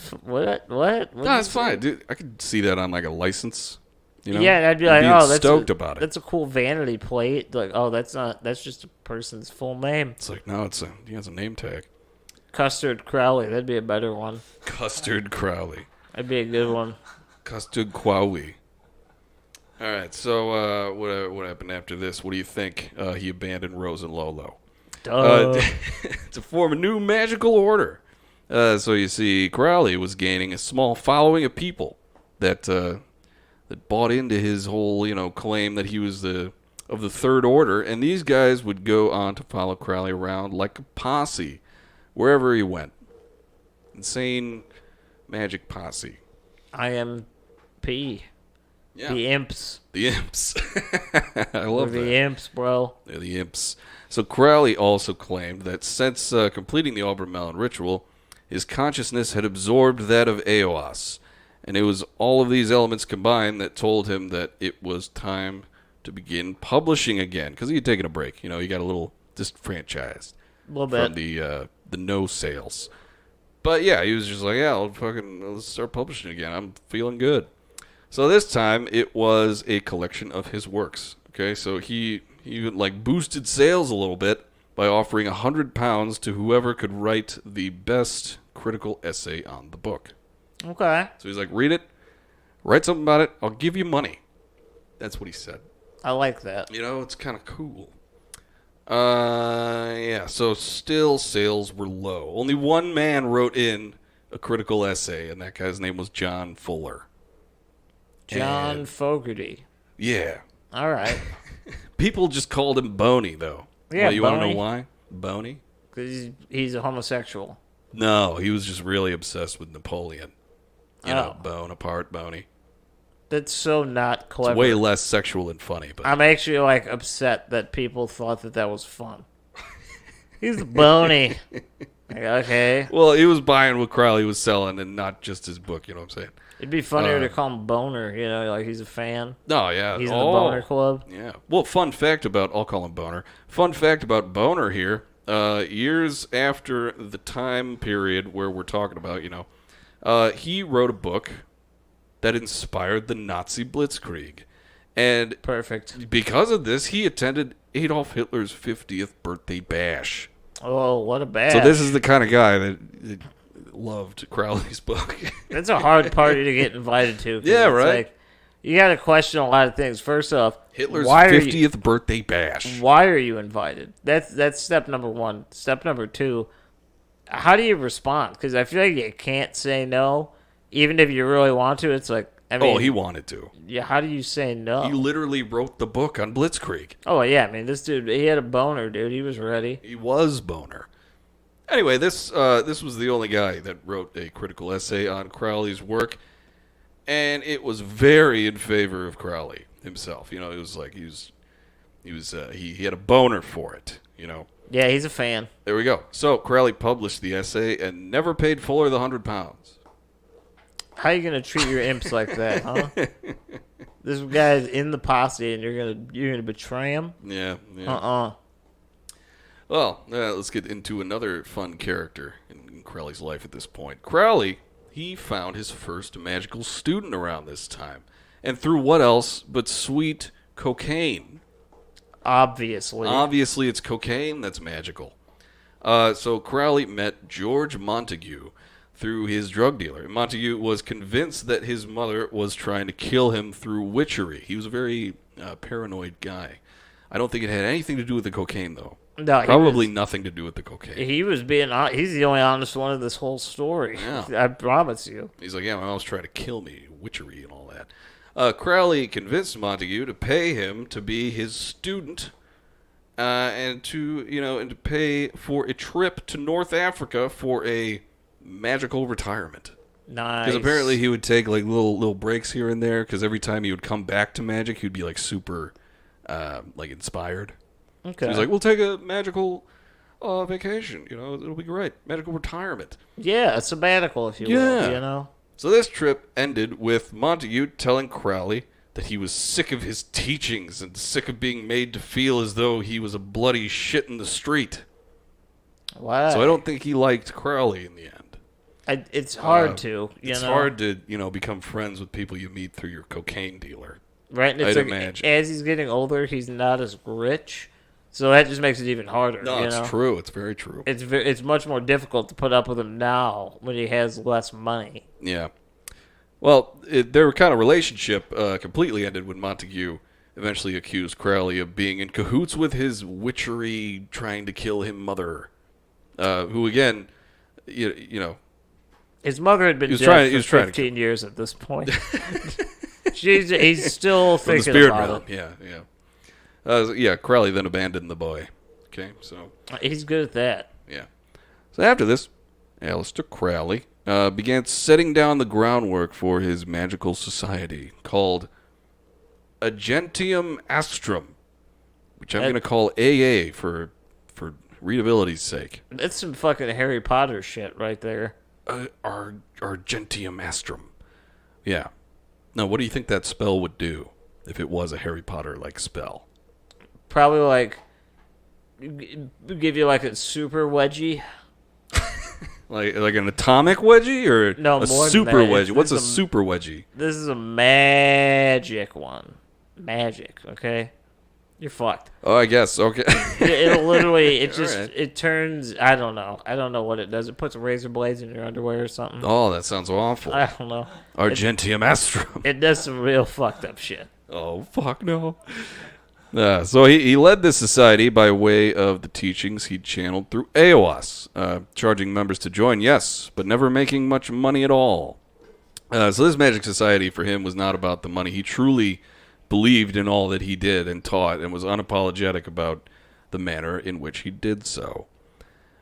No, it's fine, dude. I could see that on like a license. You know? Yeah, I'd be And like, being oh, stoked about it. That's a cool vanity plate. Like, oh, that's just a person's full name. It's like, no, he has a name tag. Custard Crowley, that'd be a better one. Custard Crowley. That'd be a good one. Custard Crowley. All right, so what happened after this? What do you think? He abandoned Rose and Lolo. To form a new magical order. So you see, Crowley was gaining a small following of people that bought into his whole, claim that he was of the Third Order, and these guys would go on to follow Crowley around like a posse wherever he went. Insane magic posse. IMP. Yeah. The imps. The imps. I love that. The imps, bro. They're the imps. So Crowley also claimed that since completing the Auburn Melon ritual, his consciousness had absorbed that of Eos, and it was all of these elements combined that told him that it was time to begin publishing again, because he had taken a break. He got a little disenfranchised from the no sales. But yeah, he was just like, yeah, let's start publishing again. I'm feeling good. So this time it was a collection of his works. Okay, so he boosted sales a little bit by offering £100 to whoever could write the best critical essay on the book. Okay. So he's like, read it, write something about it, I'll give you money. That's what he said. I like that. It's kind of cool. Yeah, so still sales were low. Only one man wrote in a critical essay, and that guy's name was John Fuller. John Fogerty. Yeah. All right. People just called him Boney, though. Yeah, you want to know why? Boney? Because he's a homosexual. No, he was just really obsessed with Napoleon. Bonaparte, Boney. That's so not clever. It's way less sexual and funny. But I'm actually upset that people thought that was fun. He's Boney. Okay. Well, he was buying what Crowley was selling and not just his book, you know what I'm saying? It'd be funnier to call him Boner, he's a fan. Oh, yeah. He's in the Boner Club. Yeah. Well, I'll call him Boner. Fun fact about Boner here, years after the time period where we're talking about, he wrote a book that inspired the Nazi Blitzkrieg. And perfect. Because of this, he attended Adolf Hitler's 50th birthday bash. Oh, what a bash. So this is the kind of guy that loved Crowley's book. That's a hard party to get invited to. Yeah, right? You got to question a lot of things. First off, Hitler's 50th birthday bash. Why are you invited? That's step number one. Step number two, how do you respond? Because I feel like you can't say no, even if you really want to. It's like, he wanted to. Yeah, how do you say no? He literally wrote the book on Blitzkrieg. Oh, yeah, this dude, he had a boner, dude. He was ready. He was Boner. Anyway, this was the only guy that wrote a critical essay on Crowley's work, and it was very in favor of Crowley himself. It was like he had a boner for it. Yeah, he's a fan. There we go. So Crowley published the essay and never paid Fuller the £100. How are you gonna treat your imps like that, huh? This guy's in the posse, and you're gonna betray him? Yeah. Well, let's get into another fun character in Crowley's life at this point. Crowley, he found his first magical student around this time, and through what else but sweet cocaine? Obviously, it's cocaine that's magical. So Crowley met George Montague through his drug dealer. And Montague was convinced that his mother was trying to kill him through witchery. He was a very paranoid guy. I don't think it had anything to do with the cocaine, though. No, probably nothing to do with the cocaine. He's the only honest one of this whole story. Yeah. I promise you. He's like, yeah, my mom's trying to kill me, witchery and all that. Crowley convinced Montague to pay him to be his student, and to pay for a trip to North Africa for a magical retirement. Nice. Because apparently he would take little breaks here and there. Because every time he would come back to magic, he'd be super inspired. Okay. So he's like, we'll take a magical vacation. It'll be great. Magical retirement. Yeah, a sabbatical, if you will. So this trip ended with Montague telling Crowley that he was sick of his teachings and sick of being made to feel as though he was a bloody shit in the street. Wow. So I don't think he liked Crowley in the end. It's hard to, It's hard to, become friends with people you meet through your cocaine dealer. Right? And it's I'd like, imagine. as he's getting older, he's not as rich. So that just makes it even harder. No, you it's know? true. It's very true. It's much more difficult to put up with him now when he has less money. Yeah. Well, their kind of relationship completely ended when Montague eventually accused Crowley of being in cahoots with his witchery, trying to kill him mother, who again, you know, His mother had been was dead trying- he for was trying to 15 years at this point. He's still from the thinking spirit about realm. it. Yeah. Crowley then abandoned the boy. Okay, so He's good at that. yeah. So after this, Aleister Crowley began setting down the groundwork for his magical society called Agentium Astrum, which I'm going to call AA for readability's sake. That's some fucking Harry Potter shit right there. Argentium Astrum. Yeah. Now, what do you think that spell would do if it was a Harry Potter-like spell? Probably like give you like a super wedgie. Like an atomic wedgie or No, a more than super that. wedgie? What's a It's super wedgie? This is a magic one. Magic, okay? You're fucked. Oh, I guess. Okay. It'll literally, it just, right. it turns, I don't know what it does. It puts razor blades in your underwear or something. Oh, that sounds awful. I don't know. Argentium Astrum. It does some real fucked up shit. Oh, fuck no. So he led this society by way of the teachings he'd channeled through Eos, charging members to join, yes, but never making much money at all. So this magic society for him was not about the money. He truly believed in all that he did and taught and was unapologetic about the manner in which he did so.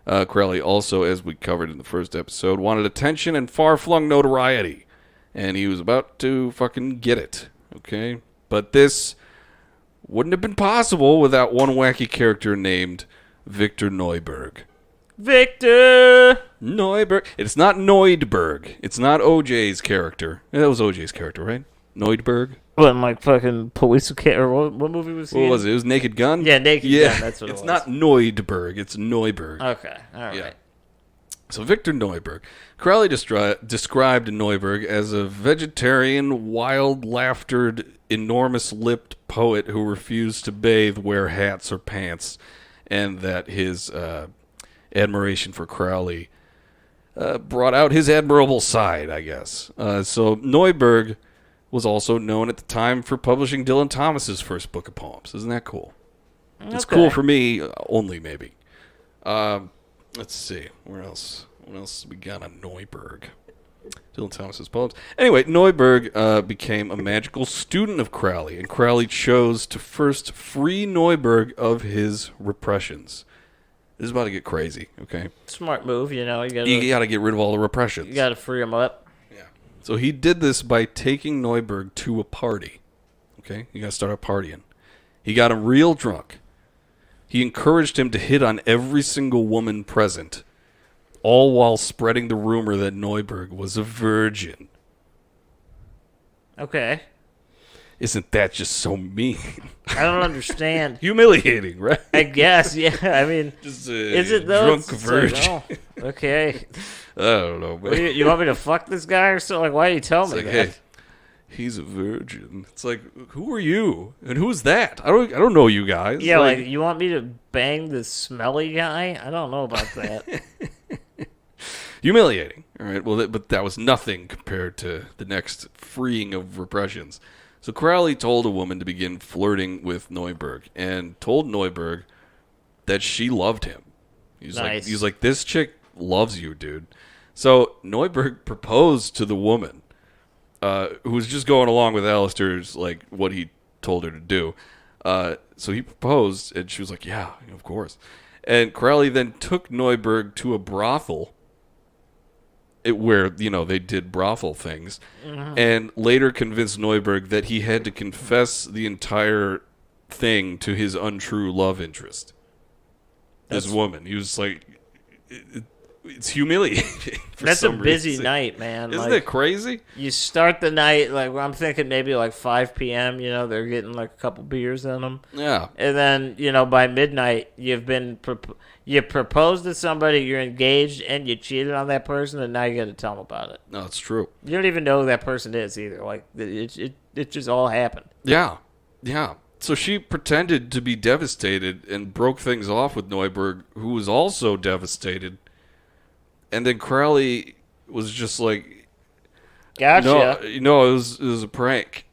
Crowley also, as we covered in the first episode, wanted attention and far-flung notoriety, and he was about to fucking get it, okay? But this wouldn't have been possible without one wacky character named Victor Neuberg. Victor! Neuberg. It's not Neudberg. It's not OJ's character. That was OJ's character, right? Neudberg. What, in like fucking Police Academy, or what movie was he What in? was it? It was Naked Gun? Yeah, Naked Gun, that's what it it's was. not Neudberg. It's Neuberg. Okay, alright. Yeah. So Victor Neuberg. Crowley described Neuberg as a vegetarian, wild-laughtered, enormous-lipped poet who refused to bathe, wear hats or pants, and that his admiration for Crowley brought out his admirable side, I guess. So Neuberg was also known at the time for publishing Dylan Thomas's first book of poems. Isn't that cool? It's cool for me, only maybe. Let's see. Where else? What else we got on Neuberg? Dylan Thomas's poems. Anyway, Neuberg became a magical student of Crowley, and Crowley chose to first free Neuberg of his repressions. This is about to get crazy, okay? Smart move, you know. You got to get rid of all the repressions. You gotta free him up. Yeah. So he did this by taking Neuberg to a party. Okay? You got to start a partying. He got him real drunk. He encouraged him to hit on every single woman present, all while spreading the rumor that Neuberg was a virgin. Okay. Isn't that just so mean? I don't understand. Humiliating, right? I guess, yeah. I mean, Just is it though? drunk It's virgin. like, oh, okay. I don't know, man. What, you want me to fuck this guy or something? Like, why do you tell me Like, that? hey, he's a virgin. It's like, who are you? And who's that? I don't know you guys. Yeah, like, you want me to bang this smelly guy? I don't know about that. humiliating. All right. Well, but that was nothing compared to the next freeing of repressions. So Crowley told a woman to begin flirting with Neuberg and told Neuberg that she loved him. He's like, this chick loves you, dude. So Neuberg proposed to the woman, who was just going along with Aleister's, like, what he told her to do. So he proposed, and she was like, yeah, of course. And Crowley then took Neuberg to a brothel where, they did brothel things, and later convinced Neuberg that he had to confess the entire thing to his untrue love interest. This woman. He was like, it's humiliating. For That's a some busy reason. night, man. Isn't like, it crazy? You start the night, like, I'm thinking maybe like 5 p.m., they're getting like a couple beers in them. Yeah. And then, by midnight, you proposed to somebody, you're engaged, and you cheated on that person, and now you got to tell them about it. No, it's true. You don't even know who that person is either. Like, it just all happened. Yeah. Yeah. So she pretended to be devastated and broke things off with Neuberg, who was also devastated. And then Crowley was just like, Gotcha. No, it was a prank.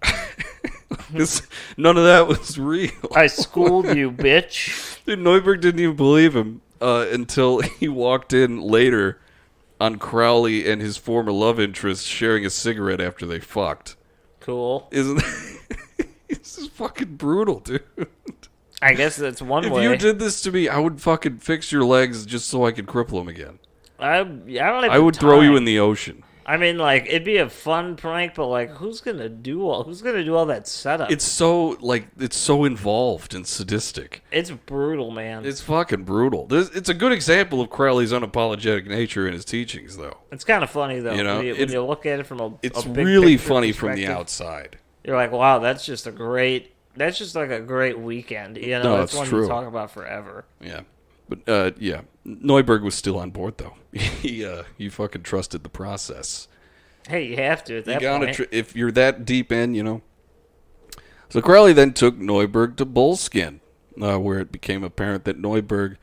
None of that was real. I schooled you, bitch. Dude, Neuberg didn't even believe him until he walked in later on Crowley and his former love interest sharing a cigarette after they fucked. Cool. Isn't this is fucking brutal, dude. I guess that's one way. If you did this to me, I would fucking fix your legs just so I could cripple them again. I don't have I would throw you in the ocean. I mean, like, it'd be a fun prank, but like, who's gonna do all that setup? It's so involved and sadistic. It's brutal, man. It's fucking brutal. It's a good example of Crowley's unapologetic nature in his teachings, though. It's kind of funny though. When you look at it from a big really picture funny from the perspective. outside. You're like, wow, that's just like a great weekend. No, that's it's one true. you talk about forever. Yeah. But, Neuberg was still on board, though. He fucking trusted the process. Hey, you have to at that point. If you're that deep in. So Crowley then took Neuberg to Bullskin, where it became apparent that Neuberg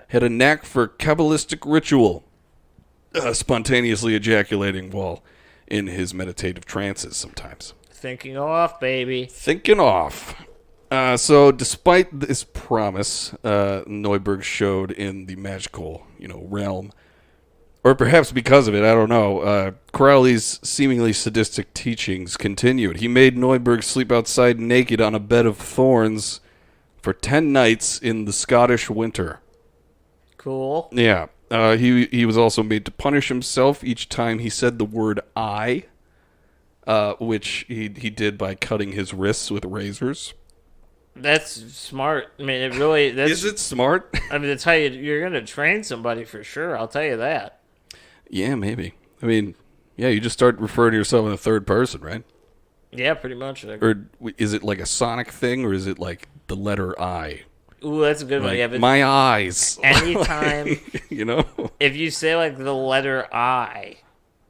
had a knack for Kabbalistic ritual, spontaneously ejaculating while in his meditative trances sometimes. Thinking off, baby. Thinking off. So despite this promise Neuberg showed in the magical, realm, or perhaps because of it, I don't know, Crowley's seemingly sadistic teachings continued. He made Neuberg sleep outside naked on a bed of thorns for 10 nights in the Scottish winter. Cool. Yeah. He was also made to punish himself each time he said the word I, which he did by cutting his wrists with razors. That's smart. I mean, Is it smart? I mean, that's how you're going to train somebody for sure. I'll tell you that. Yeah, maybe. I mean, yeah, you just start referring to yourself in the third person, right? Yeah, pretty much. Or is it like a sonic thing, or is it like the letter I? Ooh, that's a good one. Like, Yeah, but my eyes. anytime, if you say like the letter I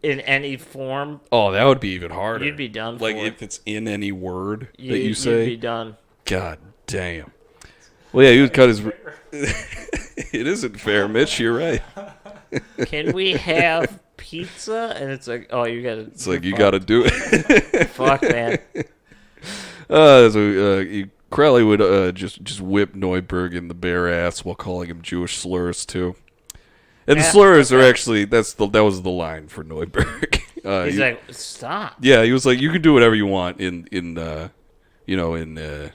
in any form, oh, that would be even harder. you'd be done. Like for if it's in any word that you you'd say, be done. God damn. Well, yeah, he would cut his. It isn't fair, Mitch. You're right. Can we have pizza? And it's like, oh, you got to. It's like you got to do it. Fuck, man. Crowley would just whip Neuberg in the bare ass while calling him Jewish slurs too. And the slurs are actually that was the line for Neuberg. He's like, stop. Yeah, he was like, you can do whatever you want in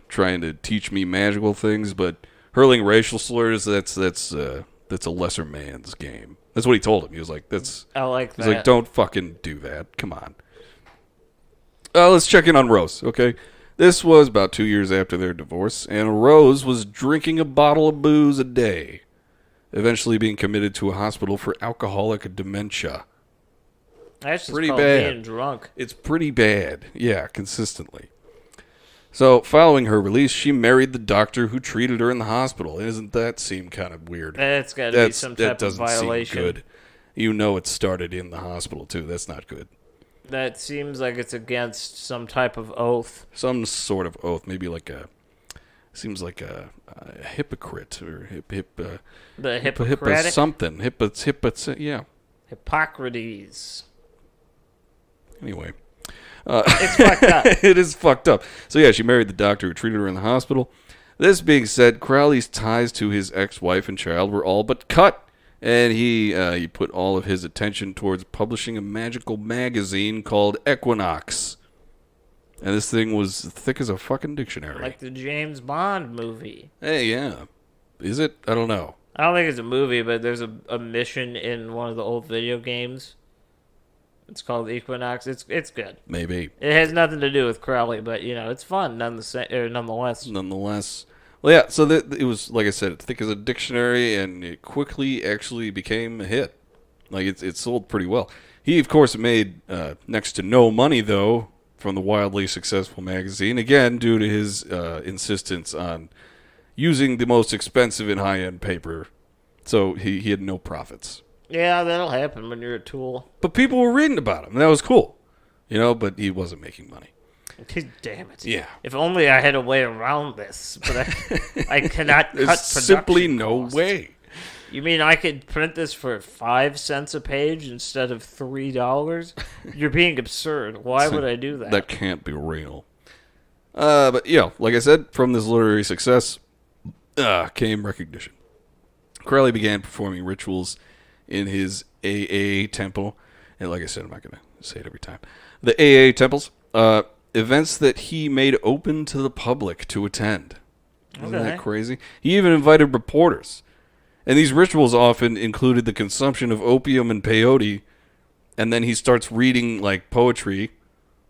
trying to teach me magical things, but hurling racial slurs, that's a lesser man's game. That's what he told him. He was like, I like that. He's like, don't fucking do that. Come on. Let's check in on Rose, okay? This was about 2 years after their divorce, and Rose was drinking a bottle of booze a day, eventually being committed to a hospital for alcoholic dementia. That's just pretty called bad. being drunk. It's pretty bad. Yeah, consistently. So, following her release, she married the doctor who treated her in the hospital. Doesn't that seem kind of weird? That's got to be some type of violation. That doesn't seem good. You know it started in the hospital, too. That's not good. That seems like it's against some type of oath. Some sort of oath. Maybe like seems like a hypocrite or the Hippocratic? Something. Yeah. Hippocrates. Anyway. It's fucked up. It is fucked up. So yeah, she married the doctor who treated her in the hospital. This being said, Crowley's ties to his ex-wife and child were all but cut, and he put all of his attention towards publishing a magical magazine called Equinox. And this thing was thick as a fucking dictionary. Like the James Bond movie. Hey, yeah. Is it? I don't know. I don't think it's a movie, but there's a mission in one of the old video games. It's called Equinox. It's good. Maybe. It has nothing to do with Crowley, but it's fun nonetheless. Nonetheless. Well, yeah, so it was, like I said, thick as a dictionary, and it quickly actually became a hit. Like, it sold pretty well. He, of course, made next to no money, though, from the wildly successful magazine, again, due to his insistence on using the most expensive and high-end paper. So he had no profits. Yeah, that'll happen when you're a tool. But people were reading about him, and that was cool. But he wasn't making money. Damn it. Yeah. If only I had a way around this, but I cannot cut There's production simply no costs. way. You mean I could print this for 5 cents a page instead of $3? You're being absurd. Why would I do that? That can't be real. But, like I said, from this literary success came recognition. Crowley began performing rituals in his AA temple. And like I said, I'm not going to say it every time. The AA temples, events that he made open to the public to attend. Isn't that crazy? He even invited reporters. And these rituals often included the consumption of opium and peyote, and then he starts reading, like, poetry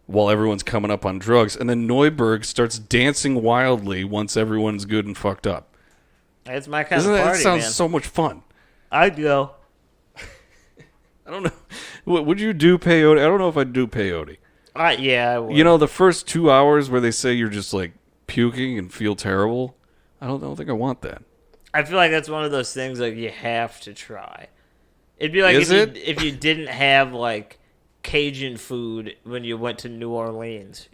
while everyone's coming up on drugs, and then Neuberg starts dancing wildly once everyone's good and fucked up. It's my kind of party, man. That sounds so much fun. I'd go. I don't know. Would you do peyote? I don't know if I'd do peyote. Yeah, I would. The first 2 hours where they say you're just, like, puking and feel terrible, I don't think I want that. I feel like that's one of those things like you have to try. It'd be like if you didn't have like Cajun food when you went to New Orleans,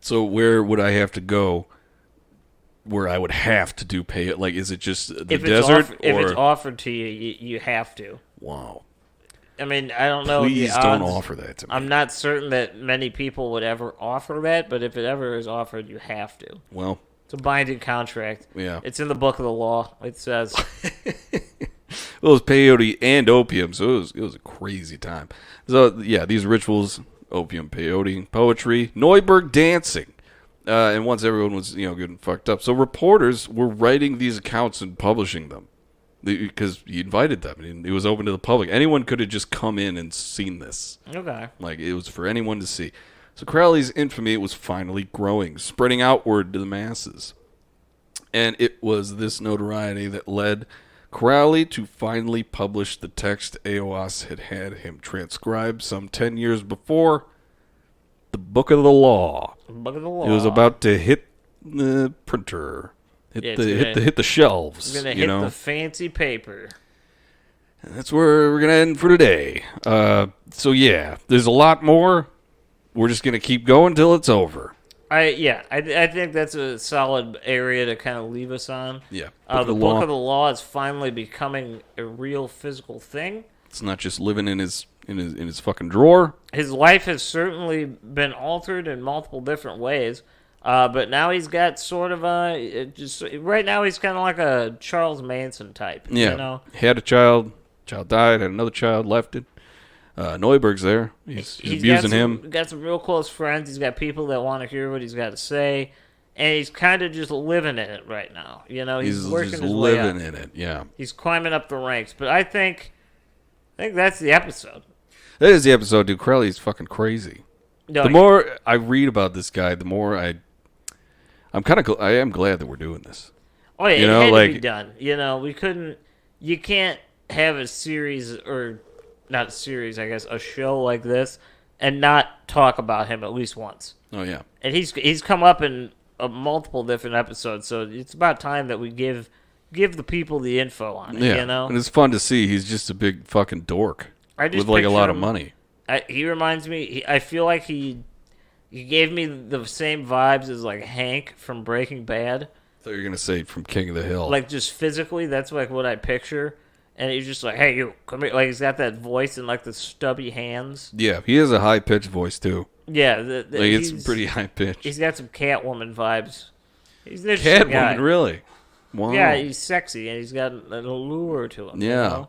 So where would I have to go where I would have to do peyote? Like, is it just the desert? If it's offered to you, you have to. Wow. I mean, I don't know. Please don't offer that to me. I'm not certain that many people would ever offer that, but if it ever is offered, you have to. Well, it's a binding contract. Yeah. It's in the book of the law. It says. Well, it was peyote and opium, so it was a crazy time. So, yeah, these rituals, opium, peyote, poetry, Neuberg dancing. And once everyone was, getting fucked up. So reporters were writing these accounts and publishing them. Because he invited them. And it was open to the public. Anyone could have just come in and seen this. Okay. Like, it was for anyone to see. So Crowley's infamy was finally growing, spreading outward to the masses. And it was this notoriety that led Crowley to finally publish the text Eos had him transcribe some 10 years before, the Book of the Law. Book of the Law. It was about to hit the printer, hit the shelves. It's going to hit the fancy paper. And that's where we're going to end for today. So yeah, there's a lot more. We're just going to keep going till it's over. I think that's a solid area to kind of leave us on. Yeah. The Book of the Law is finally becoming a real physical thing. It's not just living in his fucking drawer. His life has certainly been altered in multiple different ways. But now he's got sort of right now he's kind of like a Charles Manson type. Yeah. He had a child died, had another child, left it. Neuberg's there. He's abusing him. Got some real close friends. He's got people that want to hear what he's got to say, and he's kind of just living in it right now. He's working his way up. Living in it. Yeah, he's climbing up the ranks. But I think that's the episode. That is the episode, dude. Crowley's fucking crazy. No, the more I read about this guy, the more I am glad that we're doing this. Oh yeah, it had to be done. We couldn't. You can't have a series or. Not a series, I guess, a show like this, and not talk about him at least once. Oh yeah, and he's come up in multiple different episodes, so it's about time that we give the people the info on it. And it's fun to see. He's just a big fucking dork with like a lot of money. He reminds me. I feel like he gave me the same vibes as like Hank from Breaking Bad. I thought you were gonna say from King of the Hill. Like just physically, that's like what I picture. And he's just like, hey, you, come here. Like, he's got that voice and, like, the stubby hands. Yeah, he has a high-pitched voice, too. Yeah. It's pretty high-pitched. He's got some Catwoman vibes. He's an interesting guy. Catwoman, really? Wow. Yeah, he's sexy, and he's got an allure to him. Yeah.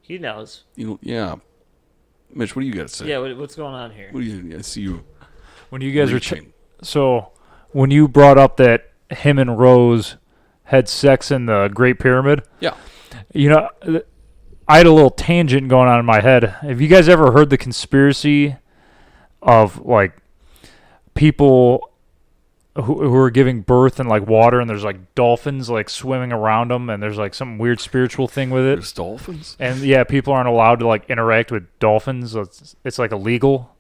He knows. Yeah. Mitch, what do you got to say? Yeah, what's going on here? I see you. When you guys so, when you brought up that him and Rose had sex in the Great Pyramid. Yeah. I had a little tangent going on in my head. Have you guys ever heard the conspiracy of, like, people who are giving birth in like water, and there's like dolphins like swimming around them, and there's like some weird spiritual thing with it. There's dolphins? And yeah, people aren't allowed to like interact with dolphins. It's like illegal.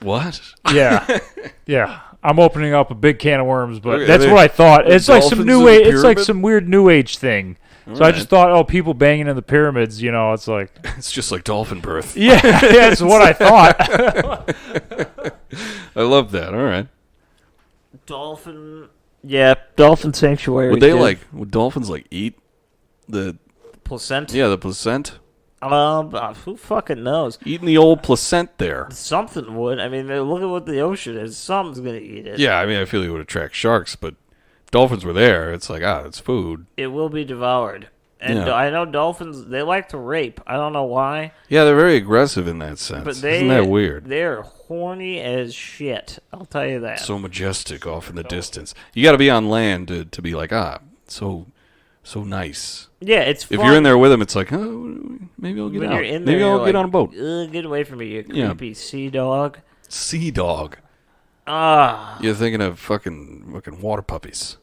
What? Yeah, yeah. I'm opening up a big can of worms, but Okay, that's what I thought. It's like some dolphins new in the age. It's like pyramid? some weird new age thing. So I just thought, oh, people banging in the pyramids. You know, it's like It's just like dolphin birth. yeah, that's what I thought. I love that. All right. Dolphin. Yeah, dolphin sanctuary. Would dolphins like eat the placenta? the placenta? Who fucking knows? Eating the old placenta there. Something would. I mean, look at what the ocean is. Something's gonna eat it. Yeah, I mean, I feel it would attract sharks, but if dolphins were there, it's like, it's food. It will be devoured. And Yeah. I know dolphins, they like to rape. I don't know why. Yeah, they're very aggressive in that sense. But Isn't that weird? They're horny as shit. I'll tell you that. So majestic off in the distance. You got to be on land to be like, so nice. Yeah, it's fun. If you're in there with them, it's like, oh, maybe I'll get When out. you're in there, Maybe you're I'll get like, on a boat. Get away from me, you Yeah. creepy sea dog. Sea dog. Ah. You're thinking of fucking water puppies.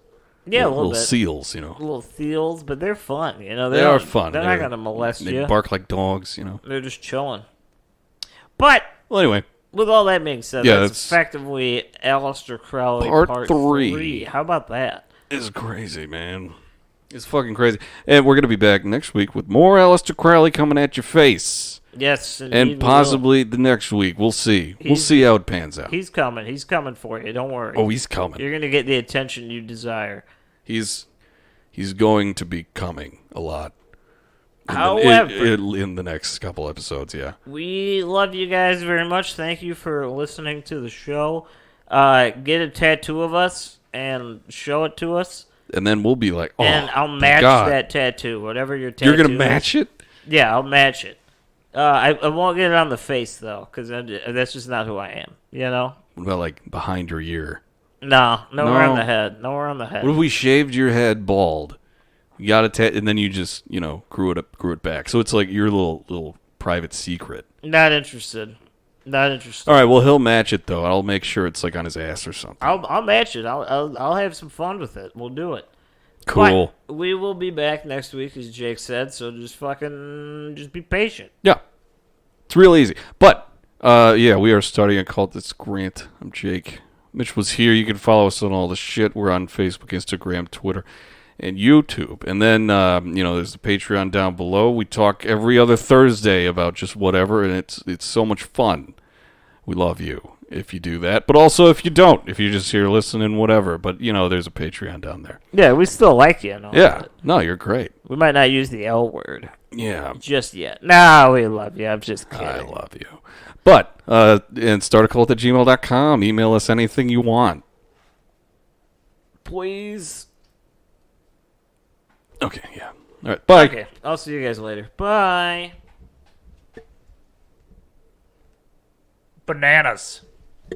Yeah, a little little bit. seals, you know. Little seals, but they're fun. You know, They are fun. They're not going to molest They you. bark like dogs, you know. They're just chilling. But Well, anyway, with all that being said, Yeah, that's that's effectively Aleister Crowley Part 3. 3. How about that? it's crazy, man. It's fucking crazy. And we're going to be back next week with more Aleister Crowley coming at your face. Yes, indeed And we will. possibly the next week. We'll see. We'll see how it pans out. He's coming. He's coming for you. Don't worry. Oh, he's coming. You're going to get the attention you desire. He's going to be coming a lot. However, In the next couple episodes, yeah. we love you guys very much. Thank you for listening to the show. Get a tattoo of us and show it to us. And then we'll be like, oh, And I'll match God. that tattoo, whatever your tattoo You're going to is. match it? Yeah, I'll match it. I won't get it on the face, though, because that's just not who I am, you know? What about, like, behind your ear? No, nowhere No. on the head. Nowhere on the head. What if we shaved your head bald? You got it, and then you just, grew it back. So it's like your little private secret. Not interested. Not interested. All right, well, he'll match it, though. I'll make sure it's, like, on his ass or something. I'll match it. I'll have some fun with it. We'll do it. Cool. But we will be back next week, as Jake said, so just be patient. Yeah. It's real easy. But, we are starting a Cultist Grant. I'm Jake. Mitch was here. You can follow us on all the shit. We're on Facebook, Instagram, Twitter, and YouTube. And then, there's the Patreon down below. We talk every other Thursday about just whatever, and it's so much fun. We love you if you do that. But also if you don't, if you're just here listening, whatever. But, there's a Patreon down there. Yeah, we still like you. And all Yeah. that. No, you're great. We might not use the L word Yeah. just yet. No, we love you. I'm just kidding. I love you. But, and startacult@gmail.com. Email us anything you want. Please. Okay, yeah. All right, bye. Okay, I'll see you guys later. Bye. Bananas.